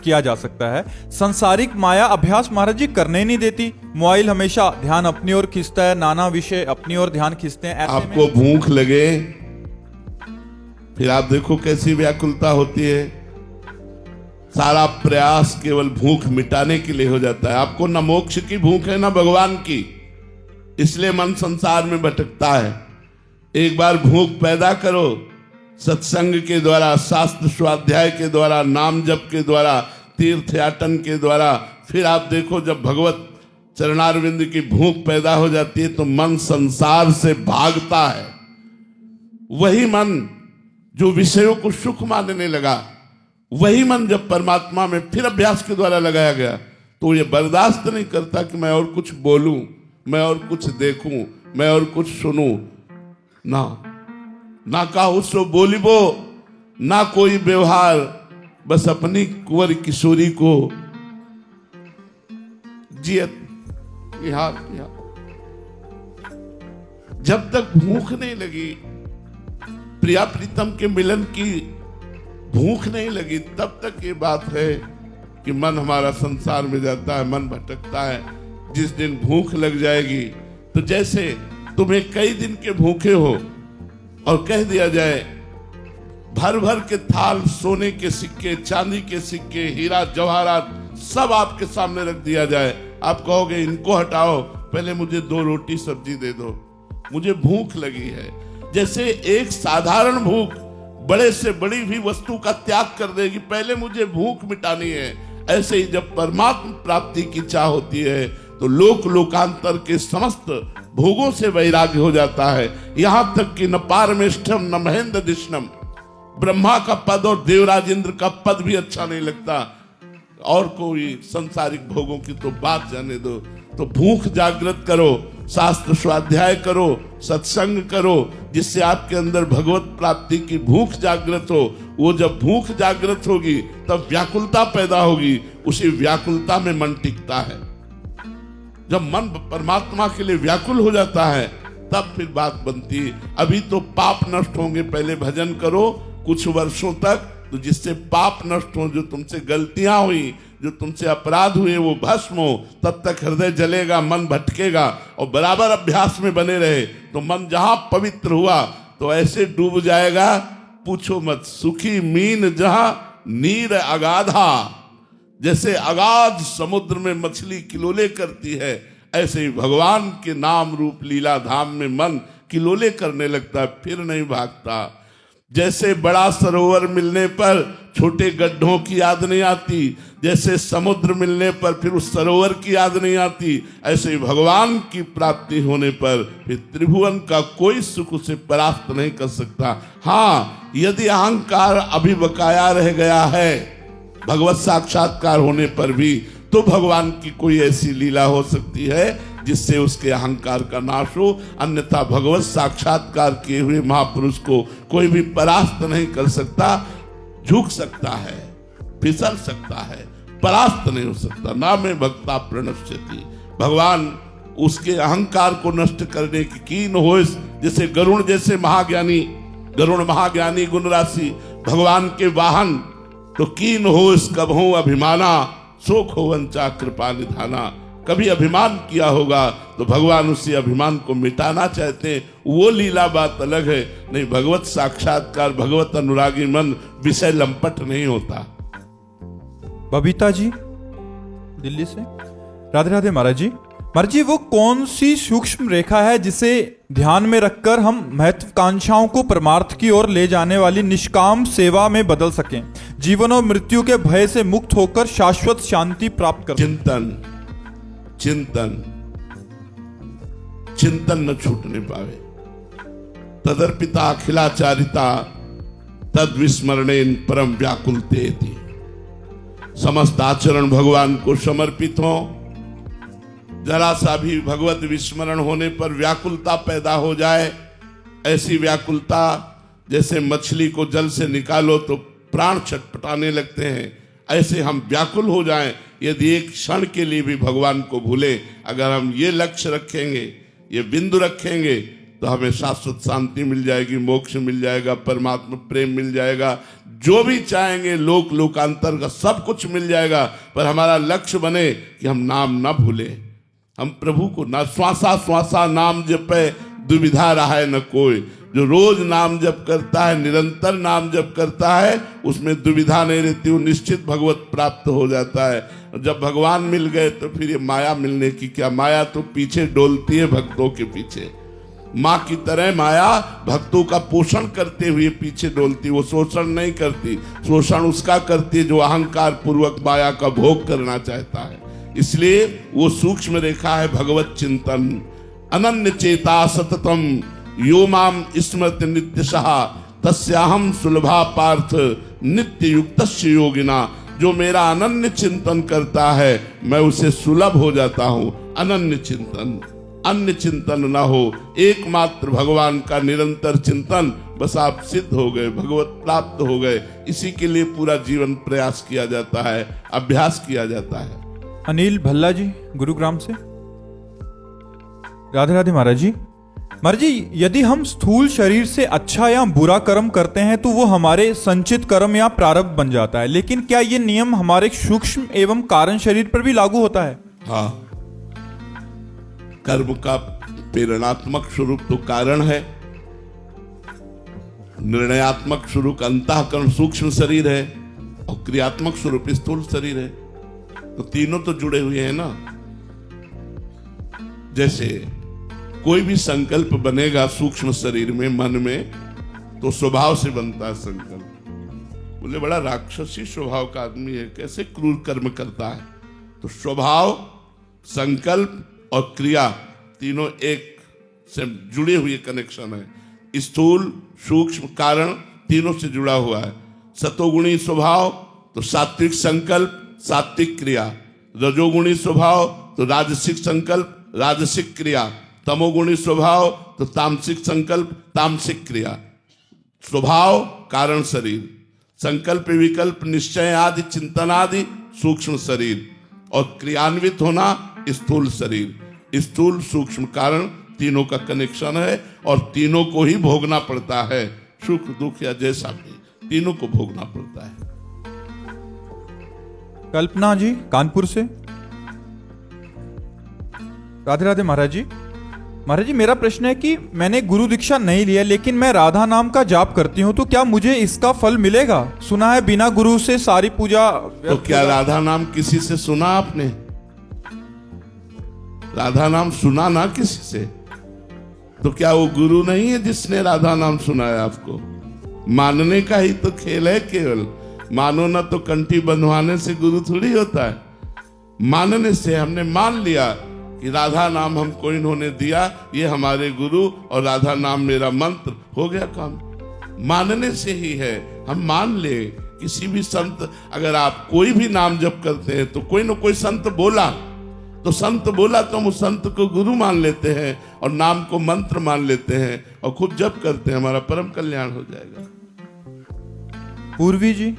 किया जा सकता है। संसारिक माया अभ्यास महाराज जी करने नहीं देती। मोबाइल हमेशा ध्यान अपनी ओर खींचता है, नाना विषय अपनी ओर ध्यान खींचते हैं। आपको भूख लगे, फिर आप देखो कैसी व्याकुलता होती है। सारा प्रयास केवल भूख मिटाने के लिए हो जाता है। आपको न मोक्ष की भूख है न भगवान की, इसलिए मन संसार में भटकता है। एक बार भूख पैदा करो, सत्संग के द्वारा, शास्त्र स्वाध्याय के द्वारा, नाम जप के द्वारा, तीर्थ याटन के द्वारा, फिर आप देखो जब भगवत चरणारविंद की भूख पैदा हो जाती है तो मन संसार से भागता है। वही मन जो विषयों को सुख मानने लगा, वही मन जब परमात्मा में फिर अभ्यास के द्वारा लगाया गया तो ये बर्दाश्त नहीं करता कि मैं और कुछ बोलूं, मैं और कुछ देखूं, मैं और कुछ सुनूं। ना काहू सो बोलिबो, ना कोई व्यवहार, बस अपनी कुंवर किशोरी को जियत यहाँ। जब तक भूख नहीं लगी, प्रिया प्रीतम के मिलन की भूख नहीं लगी, तब तक ये बात है कि मन हमारा संसार में जाता है, मन भटकता है। जिस दिन भूख लग जाएगी तो जैसे तुम्हें कई दिन के भूखे हो और कह दिया जाए भर भर के थाल सोने के सिक्के, चांदी के सिक्के, हीरा जवाहरात सब आपके सामने रख दिया जाए, आप कहोगे इनको हटाओ, पहले मुझे 2 रोटी सब्जी दे दो, मुझे भूख लगी है। जैसे एक साधारण भूख बड़े से बड़ी भी वस्तु का त्याग कर देगी, पहले मुझे भूख मिटानी है। ऐसे ही जब परमात्मा प्राप्ति की चाह होती है तो लोक लोकांतर के समस्त भोगों से वैराग्य हो जाता है। यहां तक कि न पारमेष्ठम न महेंद्र दिष्णम, ब्रह्मा का पद और देवराज इंद्र का पद भी अच्छा नहीं लगता, और कोई संसारिक भोगों की तो बात जाने दो। तो भूख जागृत करो, शास्त्र स्वाध्याय करो, सत्संग करो, जिससे आपके अंदर भगवत प्राप्ति की भूख जागृत हो। वो जब भूख जागृत होगी तब व्याकुलता पैदा होगी, उसी व्याकुलता में मन टिकता है। जब मन परमात्मा के लिए व्याकुल हो जाता है तब फिर बात बनती है। अभी तो पाप नष्ट होंगे, पहले भजन करो कुछ वर्षों तक, तो जिससे पाप नष्ट हो, जो तुमसे गलतियां हुई, जो तुमसे अपराध हुए वो भस्म हो, तब तक हृदय जलेगा, मन भटकेगा। और बराबर अभ्यास में बने रहे तो मन जहां पवित्र हुआ तो ऐसे डूब जाएगा, पूछो मत। सुखी मीन जहां नीर अगाधा, जैसे अगाध समुद्र में मछली किलोले करती है, ऐसे ही भगवान के नाम रूप लीला धाम में मन किलोले करने लगता है, फिर नहीं भागता। जैसे बड़ा सरोवर मिलने पर छोटे गड्ढों की याद नहीं आती, जैसे समुद्र मिलने पर फिर उस सरोवर की याद नहीं आती, ऐसे ही भगवान की प्राप्ति होने पर फिर त्रिभुवन का कोई सुख उसे परास्त नहीं कर सकता। हाँ, यदि अहंकार अभी बकाया रह गया है भगवत साक्षात्कार होने पर भी, तो भगवान की कोई ऐसी लीला हो सकती है जिससे उसके अहंकार का नाश हो, अन्यथा भगवत साक्षात्कार किए हुए महापुरुष को कोई भी परास्त नहीं कर सकता। झुक सकता है, फिसल सकता है, परास्त नहीं हो सकता। ना में भक्ता प्रणश्यति, भगवान उसके अहंकार को नष्ट करने की कीन हो। जैसे गरुण जैसे महाज्ञानी, गरुण महाज्ञानी गुण राशि भगवान के वाहन, तो कीन हो इस कबहू अभिमाना, शोक हो वंचा कृपा निधाना। कभी अभिमान किया होगा तो भगवान उसी अभिमान को मिटाना चाहते हैं, वो लीला बात अलग है। नहीं, भगवत साक्षात्कार, भगवत अनुरागी मन विषय लंपट नहीं होता। बबीता जी दिल्ली से, राधे राधे महाराज जी। महाराज जी, वो कौन सी सूक्ष्म रेखा है जिसे ध्यान में रखकर हम महत्वाकांक्षाओं को परमार्थ की ओर ले जाने वाली निष्काम सेवा में बदल सकें, जीवन और मृत्यु के भय से मुक्त होकर शाश्वत शांति प्राप्त कर? चिंतन, चिंतन, चिंतन न छूटने पावे। तदर्पिता अखिलाचारिता तद विस्मरणेन परम व्याकुलते थी। समस्त आचरण भगवान को समर्पित हो, जरा सा भी भगवत विस्मरण होने पर व्याकुलता पैदा हो जाए, ऐसी व्याकुलता जैसे मछली को जल से निकालो तो प्राण छटपटाने लगते हैं, ऐसे हम व्याकुल हो जाएं यदि एक क्षण के लिए भी भगवान को भूले। अगर हम ये लक्ष्य रखेंगे, ये बिंदु रखेंगे, तो हमें शाश्वत शांति मिल जाएगी, मोक्ष मिल जाएगा, परमात्मा प्रेम मिल जाएगा, जो भी चाहेंगे लोक लोकांतर का सब कुछ मिल जाएगा। पर हमारा लक्ष्य बने कि हम नाम ना भूले, हम प्रभु को ना श्वासा श्वासा नाम जपे दुविधा रहा न कोई। जो रोज नाम जप करता है, निरंतर नाम जप करता है, उसमें दुविधा नहीं रहती, वो निश्चित भगवत प्राप्त हो जाता है। जब भगवान मिल गए तो फिर ये माया मिलने की क्या, माया तो पीछे डोलती है भक्तों के पीछे। माँ की तरह माया भक्तों का पोषण करते हुए पीछे डोलती, वो शोषण नहीं करती। शोषण उसका करती है जो अहंकार पूर्वक माया का भोग करना चाहता है। इसलिए वो सूक्ष्म रेखा है भगवत चिंतन। अनन्य चेता सततम यो माम स्मृति नित्यशः तस्याहम सुलभा पार्थ नित्य युक्तस्य योगिना। जो मेरा अनन्य चिंतन करता है मैं उसे सुलभ हो जाता हूँ। अनन्य चिंतन, अन्य चिंतन ना हो, एकमात्र भगवान का निरंतर चिंतन, बस आप सिद्ध हो गए, भगवत प्राप्त हो गए। इसी के लिए पूरा जीवन प्रयास किया जाता है, अभ्यास किया जाता है। अनिल भल्ला जी गुरुग्राम से, राधे राधे महाराज जी। महाराज जी, यदि हम स्थूल शरीर से अच्छा या बुरा कर्म करते हैं तो वो हमारे संचित कर्म या प्रारब्ध बन जाता है, लेकिन क्या ये नियम हमारे सूक्ष्म एवं कारण शरीर पर भी लागू होता है? हाँ, कर्म का प्रेरणात्मक स्वरूप तो कारण है, निर्णयात्मक स्वरूप अंतःकरण सूक्ष्म शरीर है, और क्रियात्मक स्वरूप स्थूल शरीर है। तो तीनों तो जुड़े हुए हैं ना। जैसे कोई भी संकल्प बनेगा सूक्ष्म शरीर में, मन में, तो स्वभाव से बनता है संकल्प। बोले बड़ा राक्षसी स्वभाव का आदमी है, कैसे क्रूर कर्म करता है। तो स्वभाव, संकल्प और क्रिया तीनों एक से जुड़े हुए कनेक्शन है। स्थूल सूक्ष्म कारण तीनों से जुड़ा हुआ है। सतोगुणी स्वभाव तो सात्विक संकल्प सात्विक क्रिया, रजोगुणी स्वभाव तो राजसिक संकल्प राजसिक क्रिया, तमोगुणी स्वभाव तो तामसिक संकल्प तामसिक क्रिया। स्वभाव कारण शरीर, संकल्प विकल्प निश्चय आदि चिंतन आदि सूक्ष्म शरीर, और क्रियान्वित होना स्थूल शरीर। स्थूल सूक्ष्म कारण तीनों का कनेक्शन है, और तीनों को ही भोगना पड़ता है। सुख दुख या जैसा भी तीनों को भोगना पड़ता है। कल्पना जी कानपुर से, राधे राधे महाराज जी। महाराज जी, मेरा प्रश्न है कि मैंने गुरु दीक्षा नहीं लिया, लेकिन मैं राधा नाम का जाप करती हूँ, तो क्या मुझे इसका फल मिलेगा? सुना है बिना गुरु से सारी पूजा। तो क्या राधा नाम किसी से सुना आपने? राधा नाम सुना ना किसी से, तो क्या वो गुरु नहीं है जिसने राधा नाम सुनाया आपको? मानने का ही तो खेल है केवल। मानो ना तो कंठी बंधवाने से गुरु थोड़ी होता है। मानने से हमने मान लिया कि राधा नाम हमको इन्होंने दिया, ये हमारे गुरु और राधा नाम मेरा मंत्र, हो गया काम। मानने से ही है, हम मान ले। किसी भी संत, अगर आप कोई भी नाम जप करते हैं तो कोई ना कोई संत बोला, तो संत बोला तो हम उस संत को गुरु मान लेते हैं और नाम को मंत्र मान लेते हैं और खुद जप करते हैं, हमारा परम कल्याण हो जाएगा। पूर्वी जी,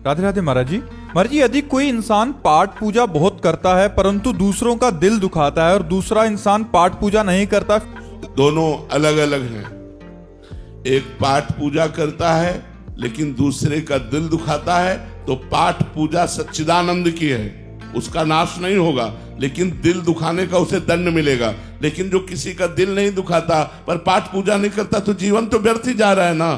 राधे राधे महाराज जी। महाराज जी, यदि कोई इंसान पाठ पूजा बहुत करता है परंतु दूसरों का दिल दुखाता है और दूसरा इंसान पाठ पूजा नहीं करता, दोनों अलग अलग हैं। एक पाठ पूजा करता है लेकिन दूसरे का दिल दुखाता है, तो पाठ पूजा सच्चिदानंद की है, उसका नाश नहीं होगा, लेकिन दिल दुखाने का उसे दंड मिलेगा। लेकिन जो किसी का दिल नहीं दुखाता पर पाठ पूजा नहीं करता, तो जीवन तो व्यर्थ ही जा रहा है ना।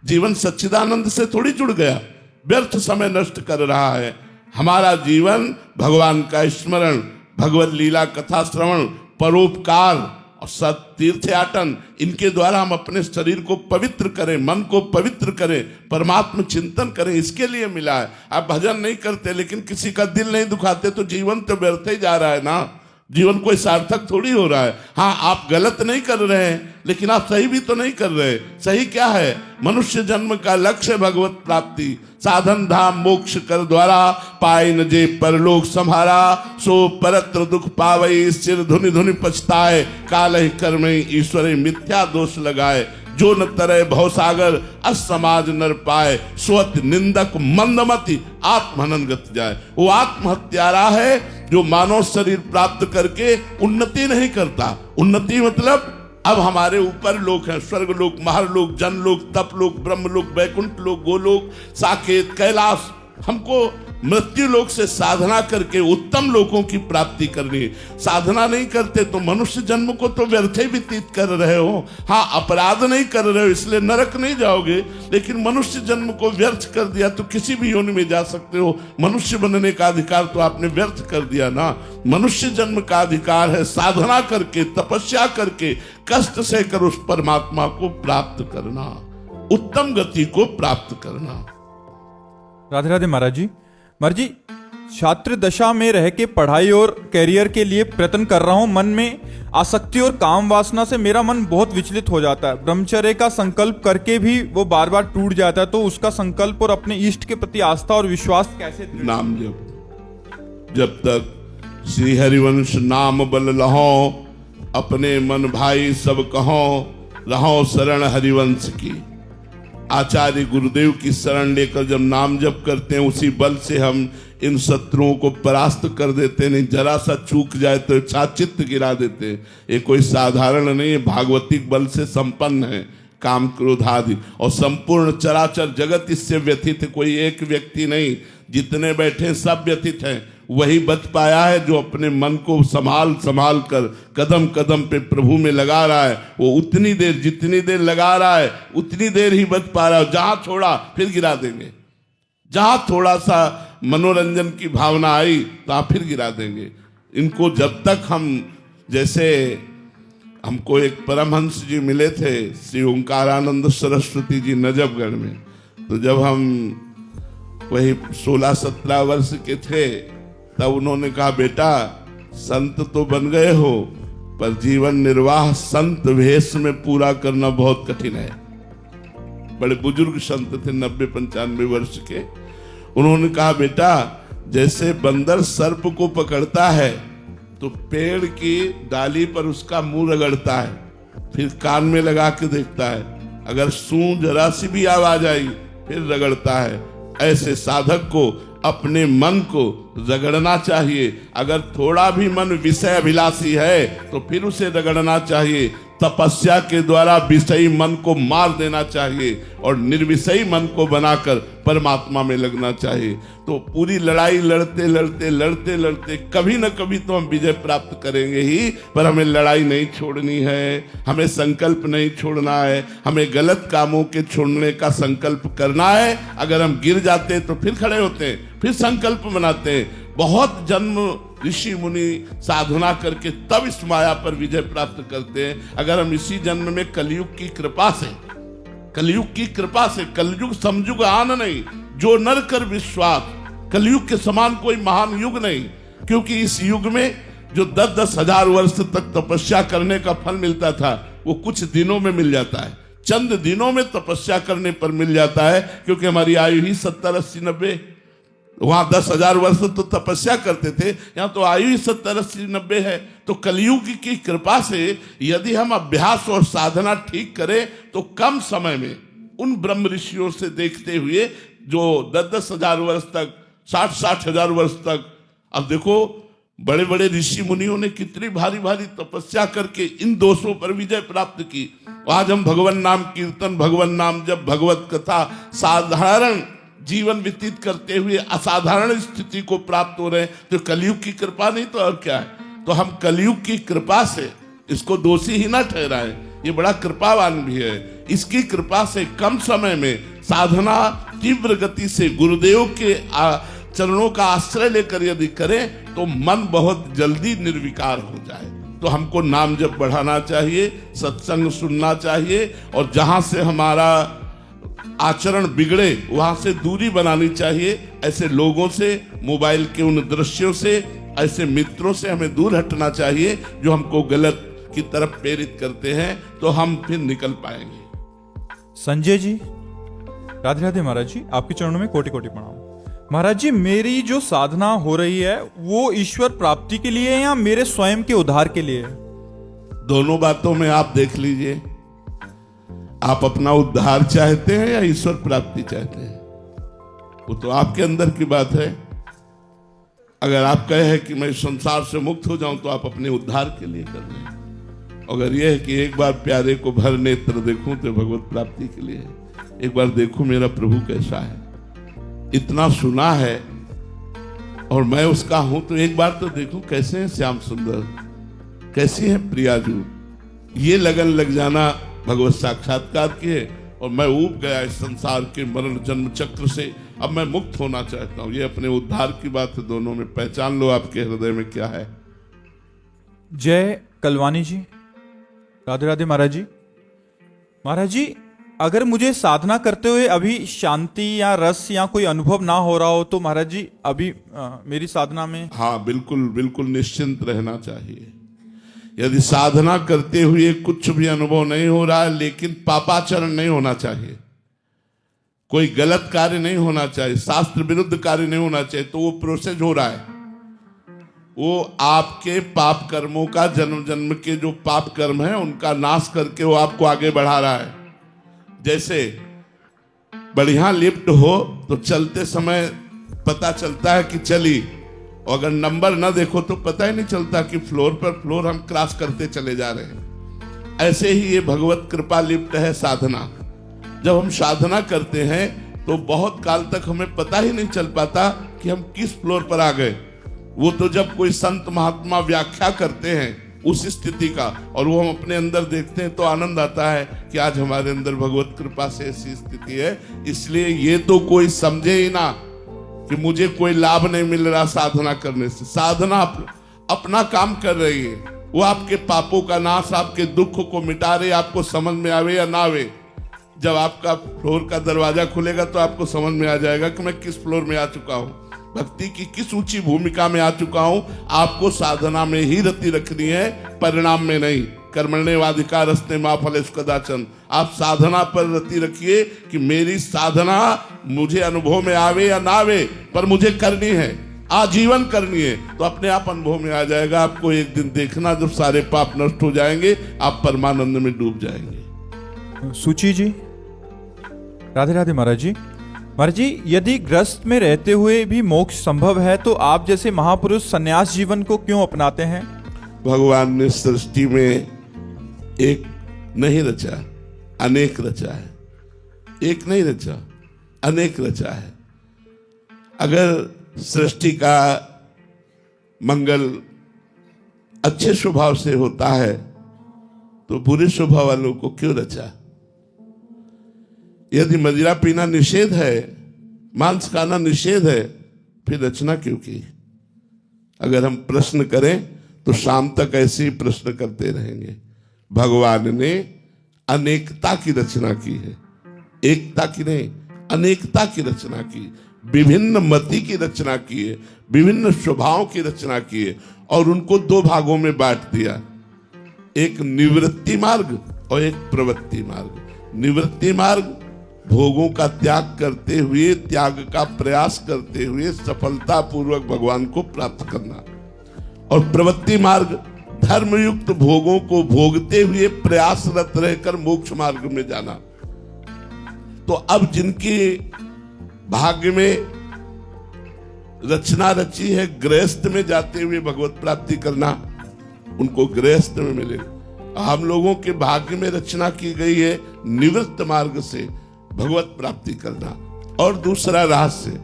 जीवन सच्चिदानंद से थोड़ी जुड़ गया, व्यर्थ समय नष्ट कर रहा है। हमारा जीवन भगवान का स्मरण, भगवत लीला कथा श्रवण, परोपकार और सत तीर्थयाटन, इनके द्वारा हम अपने शरीर को पवित्र करें, मन को पवित्र करें, परमात्मा चिंतन करें, इसके लिए मिला है। आप भजन नहीं करते लेकिन किसी का दिल नहीं दुखाते, तो जीवन तो व्यर्थ ही जा रहा है ना। जीवन कोई सार्थक थोड़ी हो रहा है। हाँ, आप गलत नहीं कर रहे हैं लेकिन आप सही भी तो नहीं कर रहे। सही क्या है? मनुष्य जन्म का लक्ष्य भगवत प्राप्ति, साधन धाम मोक्ष कर द्वारा, पाए न जे परलोक संहारा, सो परत्र दुख पावई, सिर धुनि धुनि पछताए, काल कर्म ईश्वर मिथ्या दोष लगाए, जो न तरह भवसागर असमाज नर पाए, स्वत निंदक मंदमति आत्महनन गति जाए। वो आत्महत्यारा है जो मानव शरीर प्राप्त करके उन्नति नहीं करता। उन्नति मतलब अब हमारे ऊपर लोक है, स्वर्ग लोक, महरलोक, जनलोक, तपलोक, ब्रह्मलोक, वैकुंठ लोक, गोलोक, साकेत, कैलाश। हमको मृत्यु लोक से साधना करके उत्तम लोकों की प्राप्ति करनी है। साधना नहीं करते तो मनुष्य जन्म को तो व्यर्थ ही व्यतीत कर रहे हो। हाँ, अपराध नहीं कर रहे हो इसलिए नरक नहीं जाओगे, लेकिन मनुष्य जन्म को व्यर्थ कर दिया तो किसी भी योनि में जा सकते हो। मनुष्य बनने का अधिकार तो आपने व्यर्थ कर दिया ना। मनुष्य जन्म का अधिकार है साधना करके, तपस्या करके, कष्ट से कर उस परमात्मा को प्राप्त करना, उत्तम गति को प्राप्त करना। राधे राधे महाराज जी। महाराज जी, छात्र दशा में रह के पढ़ाई और कैरियर के लिए प्रयत्न कर रहा हूं। मन में आसक्ति और काम वासना से मेरा मन बहुत विचलित हो जाता है। ब्रह्मचर्य का संकल्प करके भी वो बार बार टूट जाता है, तो उसका संकल्प और अपने इष्ट के प्रति आस्था और विश्वास कैसे? नाम जप। जब तक श्री हरिवंश नाम बल लहो, अपने मन भाई सब कहो, रहो शरण हरिवंश की। आचार्य गुरुदेव की शरण लेकर जब नाम जप करते हैं, उसी बल से हम इन शत्रुओं को परास्त कर देते हैं। नहीं, जरा सा चूक जाए तो छाचित्त गिरा देते हैं। ये कोई साधारण नहीं है, भागवतिक बल से संपन्न है। काम क्रोध आदि और संपूर्ण चराचर जगत इससे व्यथित है, कोई एक व्यक्ति नहीं, जितने बैठे सब व्यथित हैं। वही बच पाया है जो अपने मन को संभाल संभाल कर कदम कदम पे प्रभु में लगा रहा है। वो उतनी देर, जितनी देर लगा रहा है उतनी देर ही बच पा रहा है। जहां छोड़ा फिर गिरा देंगे, जहां थोड़ा सा मनोरंजन की भावना आई तो फिर गिरा देंगे इनको। जब तक हम, जैसे हमको एक परमहंस जी मिले थे, श्री ओंकारानंद सरस्वती जी नजफगढ़ में, तो जब हम वही 16-17 वर्ष के थे तब उन्होंने कहा, बेटा संत तो बन गए हो पर जीवन निर्वाह संत वेश में पूरा करना बहुत कठिन है। बड़े बुजुर्ग संत थे, 90-95 वर्ष के। उन्होंने कहा, बेटा जैसे बंदर सर्प को पकड़ता है तो पेड़ की डाली पर उसका मुंह रगड़ता है, फिर कान में लगा के देखता है, अगर सूं जरा सी भी आवाज आई फिर रगड़ता है। ऐसे साधक को अपने मन को रगड़ना चाहिए। अगर थोड़ा भी मन विषय अभिलाषी है तो फिर उसे रगड़ना चाहिए। तपस्या के द्वारा विषयी मन को मार देना चाहिए और निर्विषयी मन को बनाकर परमात्मा में लगना चाहिए। तो पूरी लड़ाई लड़ते लड़ते लड़ते लड़ते कभी न कभी तो हम विजय प्राप्त करेंगे ही, पर हमें लड़ाई नहीं छोड़नी है, हमें संकल्प नहीं छोड़ना है, हमें गलत कामों के छोड़ने का संकल्प करना है। अगर हम गिर जाते हैं तो फिर खड़े होते हैं, फिर संकल्प बनाते हैं। बहुत जन्म ऋषि मुनि साधना करके तब इस माया पर विजय प्राप्त करते हैं। अगर हम इसी जन्म में कलयुग की कृपा से कलयुग की कृपा से। कलयुग समयुग आन नहीं, जो नर कर विश्वास। कलयुग के समान कोई महान युग नहीं, क्योंकि इस युग में जो 10-10 हजार वर्ष तक तपस्या करने का फल मिलता था, वो कुछ दिनों में मिल जाता है। चंद दिनों में तपस्या करने पर मिल जाता है, क्योंकि हमारी आयु ही 70, 80, 90। वहां 10,000 वर्ष तो तपस्या करते थे, यहां तो आयु ही 70, 80, 90 है। तो कलयुग की कृपा से यदि हम अभ्यास और साधना ठीक करें तो कम समय में उन ब्रह्म ऋषियों से देखते हुए जो 10-10 हजार वर्ष तक, 60-60 हजार वर्ष तक, अब देखो बड़े बड़े ऋषि मुनियों ने कितनी भारी भारी तपस्या करके इन दोषों पर विजय प्राप्त की। आज हम भगवान नाम कीर्तन, भगवान नाम जब, भगवत कथा, साधारण जीवन व्यतीत करते हुए असाधारण स्थिति को प्राप्त हो रहे हैं। तो कलयुग की कृपा नहीं तो और क्या है। तो हम कलयुग की कृपा से इसको दोषी ही ना ठहराएं, ये बड़ा कृपावान भी है। इसकी कृपा से कम समय में साधना तीव्र गति से गुरुदेव के चरणों का आश्रय लेकर यदि करें तो मन बहुत जल्दी निर्विकार हो जाए। तो हमको नाम जप बढ़ाना चाहिए, सत्संग सुनना चाहिए, और जहां से हमारा आचरण बिगड़े वहां से दूरी बनानी चाहिए। ऐसे लोगों से, मोबाइल के उन दृश्यों से, ऐसे मित्रों से हमें दूर हटना चाहिए जो हमको गलत की तरफ प्रेरित करते हैं, तो हम फिर निकल पाएंगे। संजय जी, राधे राधे महाराज जी, आपके चरणों में कोटि कोटि प्रणाम। महाराज जी, मेरी जो साधना हो रही है वो ईश्वर प्राप्ति के लिए है या मेरे स्वयं के उद्धार के लिए है? दोनों बातों में आप देख लीजिए, आप अपना उद्धार चाहते हैं या ईश्वर प्राप्ति चाहते हैं, वो तो आपके अंदर की बात है। अगर आप कहे कि मैं संसार से मुक्त हो जाऊं तो आप अपने उद्धार के लिए कर रहे हैं। अगर यह है कि एक बार प्यारे को भर नेत्र देखूं तो भगवत प्राप्ति के लिए है, एक बार देखूं मेरा प्रभु कैसा है, इतना सुना है और मैं उसका हूं, तो एक बार तो देखूं कैसे है श्याम सुंदर, कैसी है प्रियाजू। ये लगन लग जाना भगवत साक्षात्कार की है। और मैं ऊब गया इस संसार के मरण जन्म चक्र से, अब मैं मुक्त होना चाहता हूं। ये अपने उद्धार की बात है, दोनों में पहचान लो आपके हृदय में क्या है। जय कलवानी जी, राधे राधे महाराज जी। महाराज जी, अगर मुझे साधना करते हुए अभी शांति या रस या कोई अनुभव ना हो रहा हो तो महाराज जी अभी मेरी साधना में? हाँ, बिल्कुल बिल्कुल निश्चिंत रहना चाहिए। यदि साधना करते हुए कुछ भी अनुभव नहीं हो रहा है, लेकिन पापाचरण नहीं होना चाहिए, कोई गलत कार्य नहीं होना चाहिए, शास्त्र विरुद्ध कार्य नहीं होना चाहिए, तो वो प्रोसेस हो रहा है। वो आपके पाप कर्मों का, जन्म जन्म के जो पाप कर्म है उनका नाश करके वो आपको आगे बढ़ा रहा है। जैसे बढ़िया लिफ्ट हो तो चलते समय पता चलता है कि चली, और अगर नंबर ना देखो तो पता ही नहीं चलता कि फ्लोर पर फ्लोर हम क्रॉस करते चले जा रहे हैं। ऐसे ही ये भगवत कृपा लिफ्ट है साधना। जब हम साधना करते हैं तो बहुत काल तक हमें पता ही नहीं चल पाता कि हम किस फ्लोर पर आ गए। वो तो जब कोई संत महात्मा व्याख्या करते हैं उस स्थिति का, और वो हम अपने अंदर देखते हैं तो आनंद आता है कि आज हमारे अंदर भगवत कृपा से ऐसी स्थिति है। इसलिए ये तो कोई समझे ही ना कि मुझे कोई लाभ नहीं मिल रहा साधना करने से। साधना अपना काम कर रही है, वो आपके पापों का नाश, आपके दुख को मिटा रही। आपको समझ में आवे या ना आवे, जब आपका फ्लोर का दरवाजा खुलेगा तो आपको समझ में आ जाएगा कि मैं किस फ्लोर में आ चुका हूं, भक्ति की किस ऊंची भूमिका में आ चुका हूं। आपको साधना में ही रति रखनी है, परिणाम में नहीं। कर्मण्येवाधिकारस्ते मा फलेषु कदाचन। आप साधना पर रति रखिए कि मेरी साधना मुझे अनुभव में आवे या ना आवे, पर मुझे करनी है, आजीवन करनी है। तो अपने आप अनुभव में आ जाएगा। आपको एक दिन देखना, जब सारे पाप नष्ट हो जाएंगे आप परमानंद में डूब जाएंगे। सुची जी, राधे राधे महाराज जी। महाराज जी, यदि ग्रस्त में रहते हुए भी मोक्ष संभव है तो आप जैसे महापुरुष सन्यास जीवन को क्यों अपनाते हैं? भगवान ने सृष्टि में एक नहीं रचा, अनेक रचा है। एक नहीं रचा, अनेक रचा है। अगर सृष्टि का मंगल अच्छे स्वभाव से होता है तो बुरे स्वभाव वालों को क्यों रचा? यदि मदिरा पीना निषेध है, मांस खाना निषेध है, फिर रचना क्यों की? अगर हम प्रश्न करें तो शाम तक ऐसे ही प्रश्न करते रहेंगे। भगवान ने अनेकता की रचना की है, एकता की नहीं, अनेकता की रचना की, विभिन्न मति की रचना की है, विभिन्न स्वभाव की रचना की है और उनको दो भागों में बांट दिया, एक निवृत्ति मार्ग और एक प्रवृत्ति मार्ग। निवृत्ति मार्ग भोगों का त्याग करते हुए, त्याग का प्रयास करते हुए सफलता पूर्वक भगवान को प्राप्त करना, और प्रवृत्ति मार्ग धर्मयुक्त भोगों को भोगते हुए प्रयासरत रहकर मोक्ष मार्ग में जाना। तो अब जिनकी भाग्य में रचना रची है गृहस्थ में जाते हुए भगवत प्राप्ति करना, उनको गृहस्थ में मिलेगा। हम लोगों के भाग्य में रचना की गई है निवृत्त मार्ग से भगवत प्राप्ति करना, और दूसरा रहस्य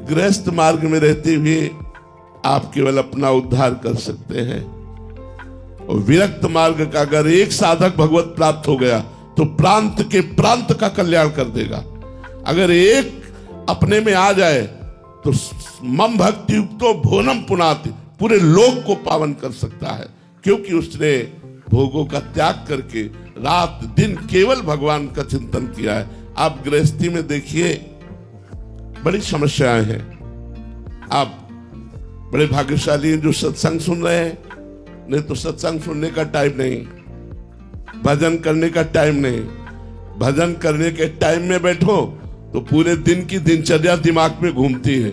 गृहस्थ मार्ग में रहते हुए आप केवल अपना उद्धार कर सकते हैं, और विरक्त मार्ग का अगर एक साधक भगवत प्राप्त हो गया तो प्रांत के प्रांत का कल्याण कर देगा। अगर एक अपने में आ जाए तो मम भक्ति युक्तो भोनम पुनाति, पूरे लोक को पावन कर सकता है, क्योंकि उसने भोगों का त्याग करके रात दिन केवल भगवान का चिंतन किया है। आप गृहस्थी में देखिए बड़ी समस्याएं हैं। आप बड़े भाग्यशाली हैं जो सत्संग सुन रहे हैं, नहीं तो सत्संग सुनने का टाइम नहीं, भजन करने का टाइम नहीं। भजन करने के टाइम में बैठो तो पूरे दिन की दिनचर्या दिमाग में घूमती है,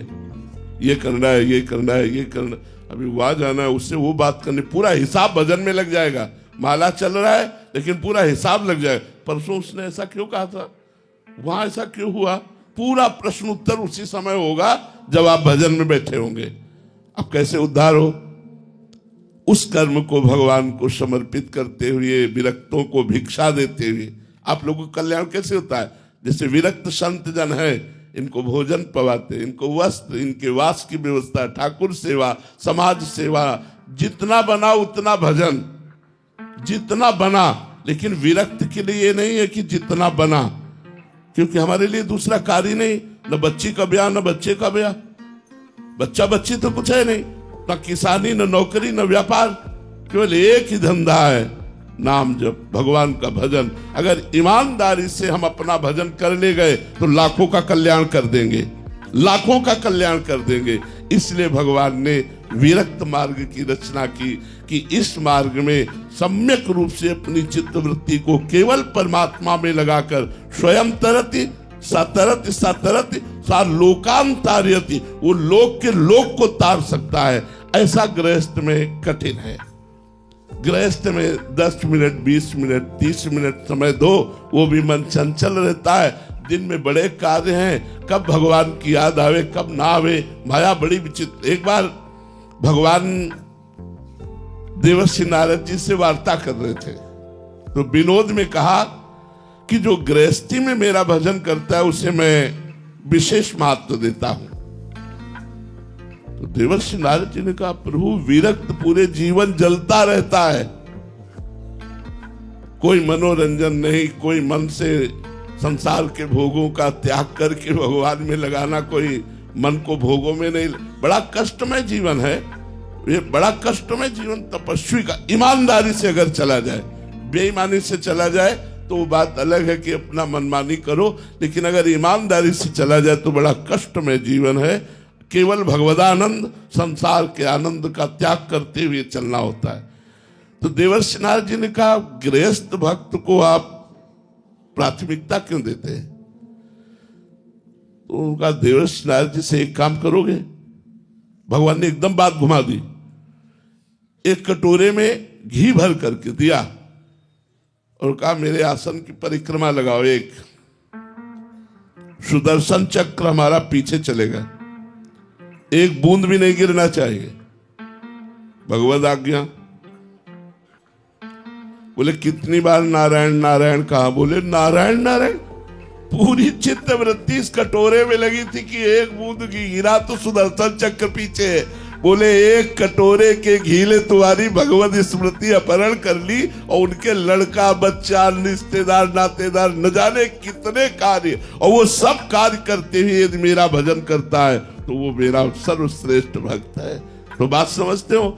ये करना है, ये करना है, ये करना, अभी वहां जाना है, उससे वो बात करनी, पूरा हिसाब भजन में लग जाएगा। माला चल रहा है लेकिन पूरा हिसाब लग जाएगा, परसों उसने ऐसा क्यों कहा था, वहां ऐसा क्यों हुआ, पूरा प्रश्न उत्तर उसी समय होगा जब आप भजन में बैठे होंगे। अब कैसे उद्धार हो? उस कर्म को भगवान को समर्पित करते हुए, विरक्तों को भिक्षा देते हुए आप लोगों का कल्याण कैसे होता है? जैसे विरक्त संत जन है, इनको भोजन पवाते, इनको वस्त्र, इनके वास की व्यवस्था, ठाकुर सेवा, समाज सेवा, जितना बना उतना भजन, जितना बना। लेकिन विरक्त के लिए ये नहीं है कि जितना बना, क्योंकि हमारे लिए दूसरा कार्य नहीं, न बच्ची का ब्याह न बच्चे का ब्याह, बच्चा बच्ची तो कुछ है नहीं, न किसानी न नौकरी न व्यापार, केवल एक ही धंधा है, नाम जप, भगवान का भजन। अगर ईमानदारी से हम अपना भजन करने गए तो लाखों का कल्याण कर देंगे, लाखों का कल्याण कर देंगे। इसलिए भगवान ने विरक्त मार्ग की रचना की कि इस मार्ग में सम्यक रूप से अपनी चित्तवृत्ति को केवल परमात्मा में लगाकर स्वयं तरति सतरति सतरति सा लोकांतार्यति, वो लोक के लोक को तार सकता है। ऐसा गृहस्थ में कठिन है। गृहस्थ में 10 मिनट 20 मिनट 30 मिनट समय दो, वो भी मन चंचल रहता है। दिन में बड़े कार्य हैं, कब भगवान की याद आवे कब ना आवे, माया बड़ी विचित्र। एक बार भगवान देवर्षि नारद जी से वार्ता कर रहे थे तो विनोद में कहा कि जो गृहस्थी में मेरा भजन करता है उसे मैं विशेष महत्व देता हूं। तो देवर्षि नारद जी ने कहा, प्रभु विरक्त पूरे जीवन जलता रहता है, कोई मनोरंजन नहीं, कोई मन से संसार के भोगों का त्याग करके भगवान में लगाना, कोई मन को भोगों में नहीं, बड़ा कष्टमय जीवन है ये, बड़ा कष्टमय जीवन तपस्वी का। ईमानदारी से अगर चला जाए, बेईमानी से चला जाए तो वो बात अलग है कि अपना मनमानी करो, लेकिन अगर ईमानदारी से चला जाए तो बड़ा कष्टमय जीवन है। केवल भगवदानंद, संसार के आनंद का त्याग करते हुए चलना होता है। तो देवर्षि नारद जी ने कहा, गृहस्थ भक्त को आप प्राथमिकता क्यों देते हैं? तो उनका देवर्षि नारद जी से एक काम करोगे? भगवान ने एकदम बात घुमा दी। एक कटोरे में घी भर करके दिया और कहा, मेरे आसन की परिक्रमा लगाओ। एक सुदर्शन चक्र हमारा पीछे चलेगा, एक बूंद भी नहीं गिरना चाहिए, भगवद आज्ञा। बोले कितनी बार नारायण नारायण कहा? बोले नारायण नारायण। पूरी चित्त वृत्ति इस कटोरे में लगी थी कि एक बूंद घी गिरा तो सुदर्शन चक्र पीछे है। बोले एक कटोरे के घी ने तुम्हारी भगवत स्मृति अपहरण कर ली और उनके लड़का बच्चा रिश्तेदार नातेदार न जाने कितने कार्य, और वो सब कार्य करते हुए यदि मेरा भजन करता है तो वो मेरा सर्वश्रेष्ठ भक्त है। तो बात समझते हो?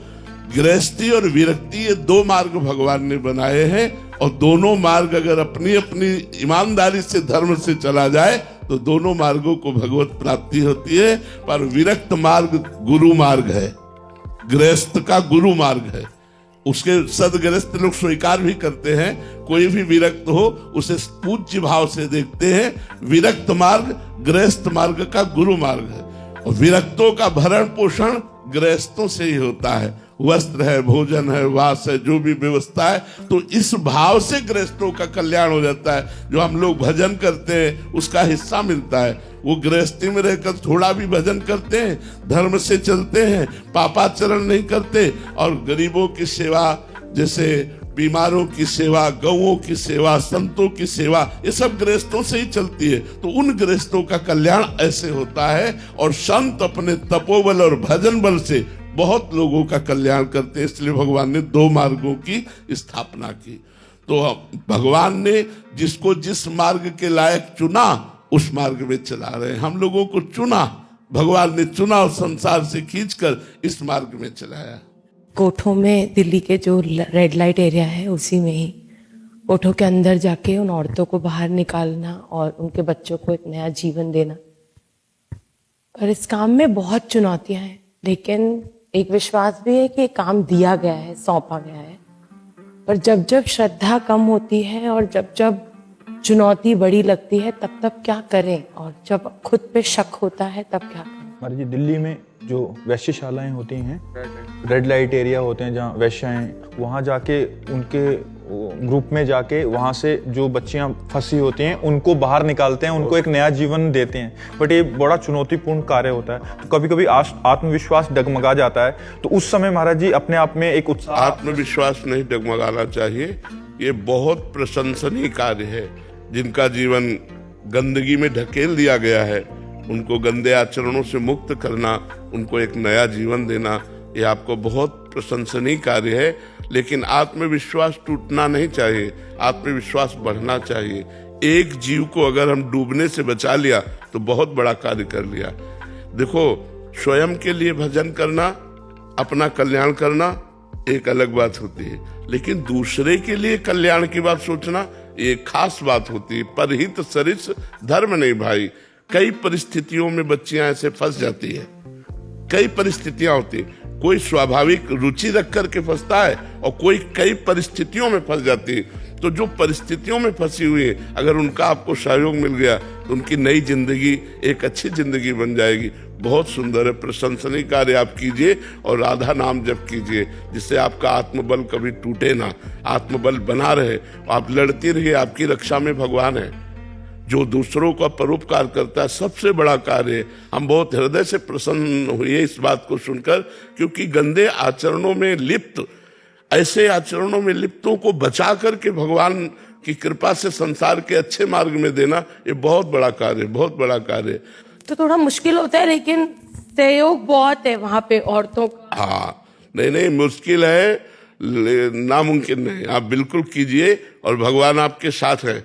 गृहस्थी और विरक्ति ये दो मार्ग भगवान ने बनाए हैं, और दोनों मार्ग अगर अपनी अपनी ईमानदारी से धर्म से चला जाए तो दोनों मार्गों को भगवत प्राप्ति होती है। पर विरक्त मार्ग गुरु मार्ग है, गृहस्थ का गुरु मार्ग है। उसके सदगृहस्थ लोग स्वीकार भी करते हैं, कोई भी विरक्त हो उसे पूज्य भाव से देखते हैं। विरक्त मार्ग गृहस्थ मार्ग का गुरु मार्ग है, और विरक्तों का भरण पोषण गृहस्थों से ही होता है। वस्त्र है, भोजन है, वास है, जो भी व्यवस्था है, तो इस भाव से गृहस्थों का कल्याण हो जाता है। जो हम लोग भजन करते हैं उसका हिस्सा मिलता है। वो गृहस्थी में रहकर थोड़ा भी भजन करते हैं, धर्म से चलते हैं, पापाचरण नहीं करते, और गरीबों की सेवा, जैसे बीमारों की सेवा, गौओं की सेवा, संतों की सेवा, ये सब गृहस्थों से ही चलती है। तो उन गृहस्थों का कल्याण ऐसे होता है, और संत अपने तपोबल और भजन बल से बहुत लोगों का कल्याण करते हैं। इसलिए भगवान ने दो मार्गों की स्थापना की। तो भगवान ने जिसको जिस मार्ग के लायक चुना उस मार्ग में चला रहे हैं। हम लोगों को चुना, भगवान ने चुना और संसार से खींचकर इस मार्ग में चलाया। कोठों में, दिल्ली के जो रेड लाइट एरिया है उसी में ही कोठों के अंदर जाके उन औरतों को बाहर निकालना और उनके बच्चों को एक नया जीवन देना। पर इस काम में बहुत चुनौतियां हैं, लेकिन एक विश्वास भी है कि काम दिया गया है, सौंपा गया है। पर जब जब श्रद्धा कम होती है और जब जब चुनौती बड़ी लगती है, तब तब क्या करें, और जब खुद पे शक होता है तब क्या करें। महाराज जी, दिल्ली में जो वैश्यशालाएं होती हैं, रेड लाइट एरिया होते हैं जहाँ वैश्याएं, वहाँ जाके उनके ग्रुप में जाके वहाँ से जो बच्चियाँ फंसी होती हैं उनको बाहर निकालते हैं, उनको एक नया जीवन देते हैं। बट ये बड़ा चुनौतीपूर्ण कार्य होता है, तो कभी कभी आत्मविश्वास डगमगा जाता है। तो उस समय महाराज जी अपने आप में एक उत्साह। आत्मविश्वास नहीं डगमगाना चाहिए। ये बहुत प्रशंसनीय कार्य है। जिनका जीवन गंदगी में ढकेल दिया गया है, उनको गंदे आचरणों से मुक्त करना, उनको एक नया जीवन देना, ये आपको बहुत प्रशंसनीय कार्य है। लेकिन आत्मविश्वास टूटना नहीं चाहिए, आत्मविश्वास बढ़ना चाहिए। एक जीव को अगर हम डूबने से बचा लिया तो बहुत बड़ा कार्य कर लिया। देखो, स्वयं के लिए भजन करना, अपना कल्याण करना एक अलग बात होती है, लेकिन दूसरे के लिए कल्याण की बात सोचना ये खास बात होती है। परहित सरिस धर्म नहीं भाई। कई परिस्थितियों में बच्चियां ऐसे फंस जाती है, कई परिस्थितियां होती है। कोई स्वाभाविक रुचि रख करके फंसता है और कोई कई परिस्थितियों में फंस जाती है। तो जो परिस्थितियों में फंसी हुई है, अगर उनका आपको सहयोग मिल गया तो उनकी नई जिंदगी एक अच्छी जिंदगी बन जाएगी। बहुत सुंदर है, प्रशंसनीय कार्य आप कीजिए और राधा नाम जप कीजिए, जिससे आपका आत्मबल कभी टूटे ना, आत्मबल बना रहे। आप लड़ती रहिए, आपकी रक्षा में भगवान है। जो दूसरों का परोपकार करता है सबसे बड़ा कार्य है। हम बहुत हृदय से प्रसन्न हुए इस बात को सुनकर, क्योंकि गंदे आचरणों में लिप्त, ऐसे आचरणों में लिप्तों को बचा करके भगवान की कृपा से संसार के अच्छे मार्ग में देना, ये बहुत बड़ा कार्य, बहुत बड़ा कार्य। तो थोड़ा मुश्किल होता है, लेकिन सहयोग बहुत है वहां पे औरतों का। हाँ, नहीं मुश्किल है, नामुमकिन नहीं। आप बिल्कुल कीजिए और भगवान आपके साथ है,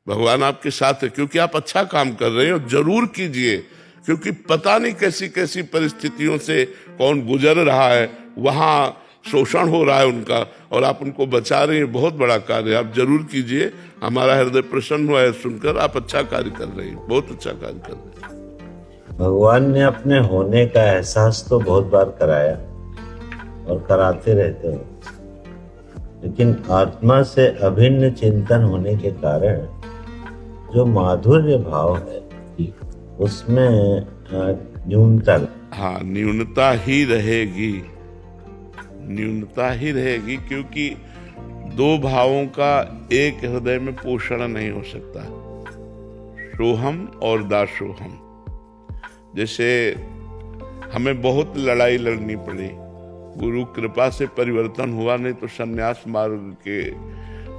भगवान आपके साथ है, क्योंकि आप अच्छा काम कर रहे हो। जरूर कीजिए, क्योंकि पता नहीं कैसी कैसी परिस्थितियों से कौन गुजर रहा है, वहाँ शोषण हो रहा है उनका, और आप उनको बचा रहे हैं। बहुत बड़ा कार्य, आप जरूर कीजिए। हमारा हृदय प्रसन्न हुआ है सुनकर। आप अच्छा कार्य कर रहे हैं, बहुत अच्छा कार्य कर रहे हैं। भगवान ने अपने होने का एहसास तो बहुत बार कराया और कराते रहते हो, लेकिन आत्मा से अभिन्न चिंतन होने के कारण जो माधुर्य भाव है उसमें न्यूनता। हाँ, न्यूनता ही रहेगी, न्यूनता ही रहेगी, क्योंकि दो भावों का एक हृदय में पोषण नहीं हो सकता। सोहम और दासोहम। जैसे हमें बहुत लड़ाई लड़नी पड़ी, गुरु कृपा से परिवर्तन हुआ, नहीं तो सन्यास मार्ग के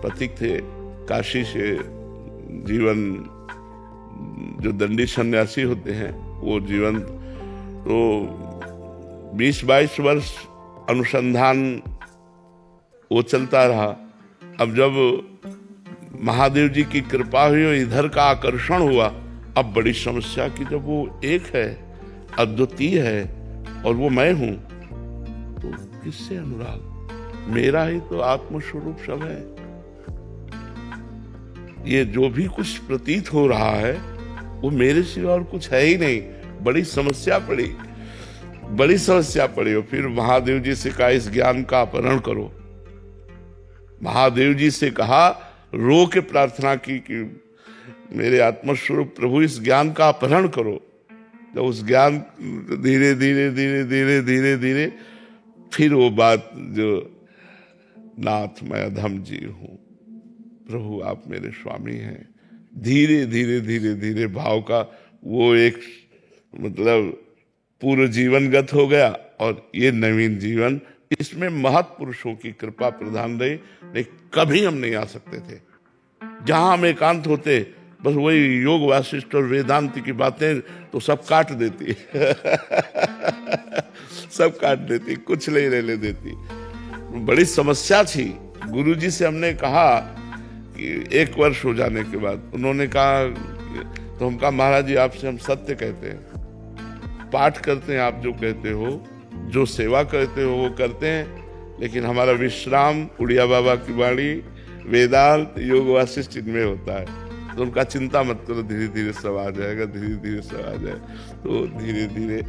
पथिक थे। काशी से जीवन, जो दंडी सन्यासी होते हैं वो जीवन, तो 20-22 वर्ष अनुसंधान वो चलता रहा। अब जब महादेव जी की कृपा हुई और इधर का आकर्षण हुआ, अब बड़ी समस्या कि जब वो एक है, अद्वितीय है और वो मैं हूं, तो किससे अनुराग? मेरा ही तो आत्मस्वरूप सब है। ये जो भी कुछ प्रतीत हो रहा है वो मेरे सिवा और कुछ है ही नहीं। बड़ी समस्या पड़ी। और फिर महादेव जी से कहा इस ज्ञान का अपहरण करो। महादेव जी से कहा, रो के प्रार्थना की कि मेरे आत्मस्वरूप प्रभु इस ज्ञान का अपहरण करो। तो उस ज्ञान धीरे धीरे फिर वो बात जो नाथ मैं अधम जीव हूं, प्रभु आप मेरे स्वामी हैं, धीरे धीरे भाव का वो एक मतलब पूर्व जीवनगत हो गया। और ये नवीन जीवन, इसमें महत पुरुषों की कृपा प्रधान रही। नहीं कभी हम नहीं आ सकते थे। जहां हम एकांत होते बस वही योग वासिष्ठ और वेदांत की बातें तो सब काट देती सब काट देती, कुछ नहीं रहने देती। बड़ी समस्या थी। गुरुजी से हमने कहा कि 1 वर्ष हो जाने के बाद उन्होंने कहा, तो हम कहा महाराज जी आपसे हम सत्य कहते हैं, पाठ करते हैं आप जो कहते हो, जो सेवा करते हो वो करते हैं, लेकिन हमारा विश्राम उड़िया बाबा की वाणी, वेदांत, योग वासिष्ठ इनमें होता है। तो उनका चिंता मत करो, धीरे धीरे सब आ जाएगा, धीरे सब आ जाए। तो धीरे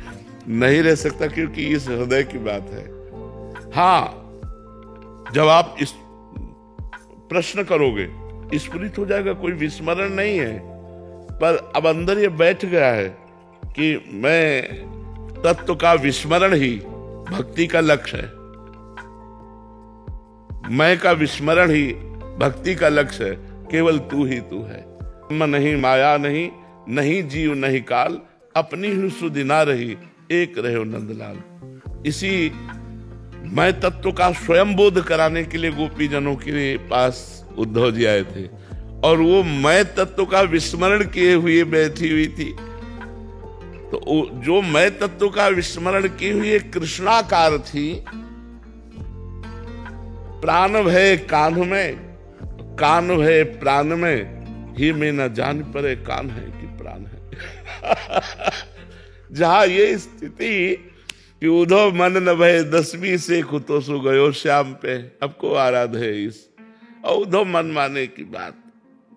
नहीं रह सकता क्योंकि इस हृदय की बात है। हाँ, जब आप इस प्रश्न करोगे स्फुरित हो जाएगा, कोई विस्मरण नहीं है। पर अब अंदर ये बैठ गया है कि मैं तत्व का विस्मरण ही भक्ति का लक्ष्य है। मैं का विस्मरण ही भक्ति का लक्ष्य है। केवल तू ही तू है। ब्रह्म नहीं, माया नहीं, नहीं जीव नहीं काल, अपनी ही सुधि ना रही, एक रहो नंदलाल। इसी मैं तत्व का स्वयं बोध कराने के लिए गोपी जनों के पास उद्धव जी आए थे, और वो मैं तत्व का विस्मरण किए हुए बैठी हुई थी। तो जो मैं तत्व का विस्मरण किए हुए कृष्णाकार थी, प्राण भय कान में, कान भय प्राण में, ही में न जान परे कान है कि प्राण है। जहां ये स्थिति कि उधो मन न भय 10वीं से खुतो सु गयो श्याम पे, अब को आराध है इस। और उधो मन माने की बात,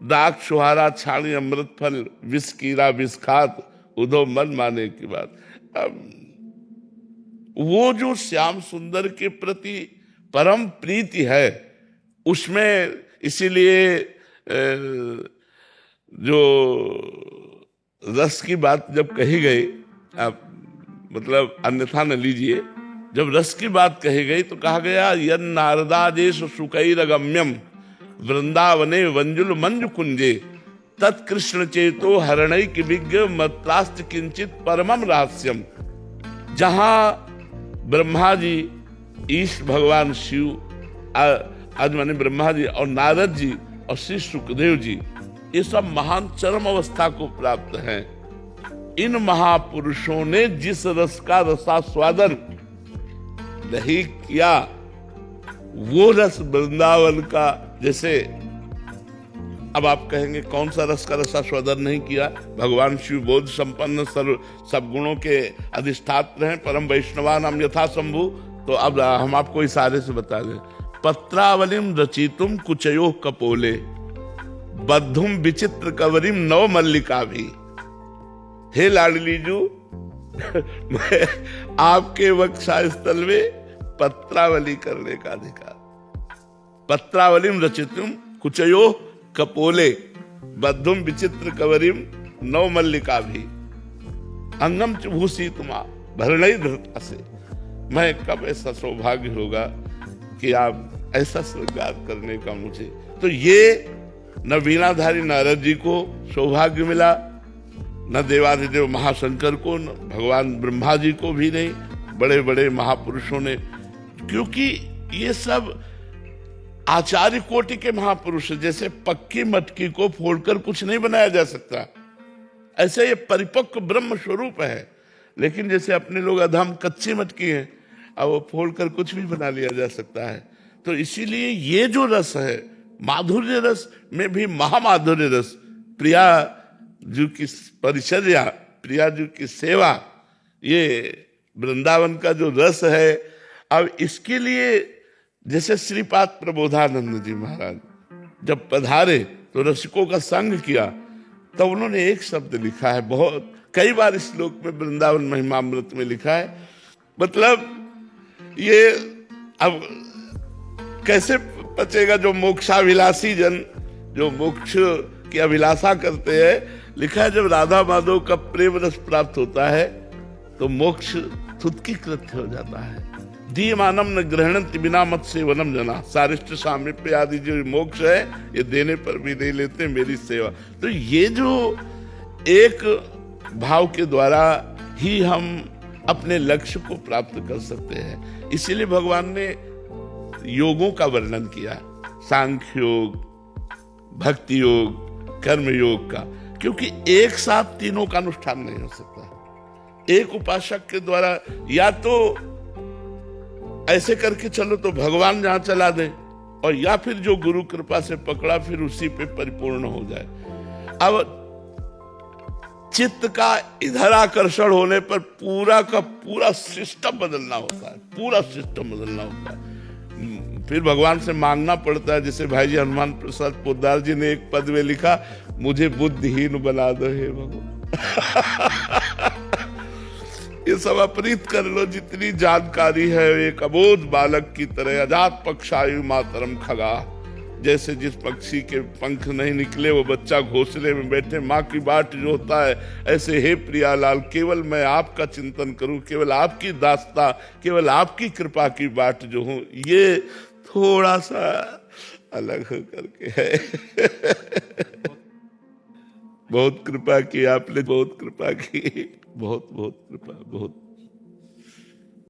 दाग छुहारा छाणी अमृत फल, विष कीरा विष खात, उधो मन माने की बात। अब वो जो श्याम सुंदर के प्रति परम प्रीति है, उसमें इसीलिए जो रस की बात जब कही गई, आप मतलब अन्यथा न लीजिए, जब रस की बात कही गई तो कहा गया यन नारदादेश सुकैरगम्यम वृंदावने वंजुल मंजु कुंजे तत्कृष्ण चेतो हरणैक विज्ञ मत्रास्त किंचित परमम रहस्यम। जहां ब्रह्मा जी, ईश भगवान शिव, आज माने ब्रह्मा जी और नारद जी और श्री सुखदेव जी, ये सब महान चरम अवस्था को प्राप्त हैं। इन महापुरुषों ने जिस रस का रसास्वादन नहीं किया, वो रस वृंदावन का, जैसे अब आप कहेंगे कौन सा रस का रसास्वादन नहीं किया? भगवान शिव बोध संपन्न सर्व सब गुणों के अधिष्ठात्र हैं, परम वैष्णवा नाम यथा शंभु। तो अब हम आपको इशारे से बता दें, पत्रावलिम रचितुम कुचयो कपोले, बद्धुम विचित्र कवरिम नव मल्लिका भी। हे लाडली जू, मैं आपके वक्षस्थल में पत्रावली करने का अधिकार। पत्रावलिम रचितुम कुचयो कपोले, बद्धुम विचित्र कवरिम नव मल्लिका भी, अंगम च भूसी तुमा भरणई धृता से। मैं कब ऐसा सौभाग्य होगा कि आप ऐसा श्रृंगार करने का मुझे। तो ये न वीणाधारी नारद जी को सौभाग्य मिला, न देवाधिदेव महाशंकर को, न भगवान ब्रह्मा जी को भी नहीं, बड़े बड़े महापुरुषों ने। क्योंकि ये सब आचार्य कोटि के महापुरुष, जैसे पक्की मटकी को फोड़कर कुछ नहीं बनाया जा सकता, ऐसे ये परिपक्व ब्रह्म स्वरूप है। लेकिन जैसे अपने लोग अधम कच्ची मटकी हैं, अब वो फोड़कर कुछ भी बना लिया जा सकता है। तो इसीलिए ये जो रस है, माधुर्य रस में भी महामाधुर्य रस, प्रिया जी की परिचर्या, प्रिया जी की सेवा, ये वृंदावन का जो रस है, अब इसके लिए जैसे श्रीपाद प्रबोधानंद जी महाराज जब पधारे तो रसिकों का संग किया, तब उन्होंने एक शब्द लिखा है, बहुत कई बार इस श्लोक में वृंदावन महिमामृत में लिखा है, मतलब ये अब कैसे पचेगा जो मोक्षाभिलाषी जन, जो मोक्ष की अभिलाषा करते हैं। लिखा है जब राधा माधव का प्रेम रस प्राप्त होता है तो मोक्ष थुतकी कृत्य हो जाता है। दीयमानम न ग्रहणंति बिना मत सेवनम जना, सारिष्ट सामीप्य आदि जो मोक्ष है ये देने पर भी नहीं लेते मेरी सेवा। तो ये जो एक भाव के द्वारा ही हम अपने लक्ष्य को प्राप्त कर सकते हैं। इसीलिए भगवान ने योगों का वर्णन किया, सांख्य योग, भक्ति योग, कर्म योग का, क्योंकि एक साथ तीनों का अनुष्ठान नहीं हो सकता। एक उपासक के द्वारा या तो ऐसे करके चलो तो भगवान जहां चला दे, और या फिर जो गुरु कृपा से पकड़ा फिर उसी पे परिपूर्ण हो जाए। अब चित्त का इधर आकर्षण होने पर पूरा का पूरा सिस्टम बदलना होता है, पूरा सिस्टम बदलना होता है। फिर भगवान से मांगना पड़ता है, जैसे भाई जी हनुमान प्रसाद पोद्दार जी ने एक पद में लिखा, मुझे बुद्धिहीन बना दो हे भगवान। ये सब अपरीत कर लो, जितनी जानकारी है एक अबोध बालक की तरह, अजात पक्षायु मातरम खगा, जैसे जिस पक्षी के पंख नहीं निकले वो बच्चा घोंसले में बैठे माँ की बाट जो होता है, ऐसे हे प्रियालाल केवल मैं आपका चिंतन करूं, केवल आपकी दास्ता, केवल आपकी कृपा की बाट जो हूं, ये थोड़ा सा अलग हो करके है। बहुत कृपा की आपने, बहुत कृपा की, बहुत बहुत कृपा, बहुत।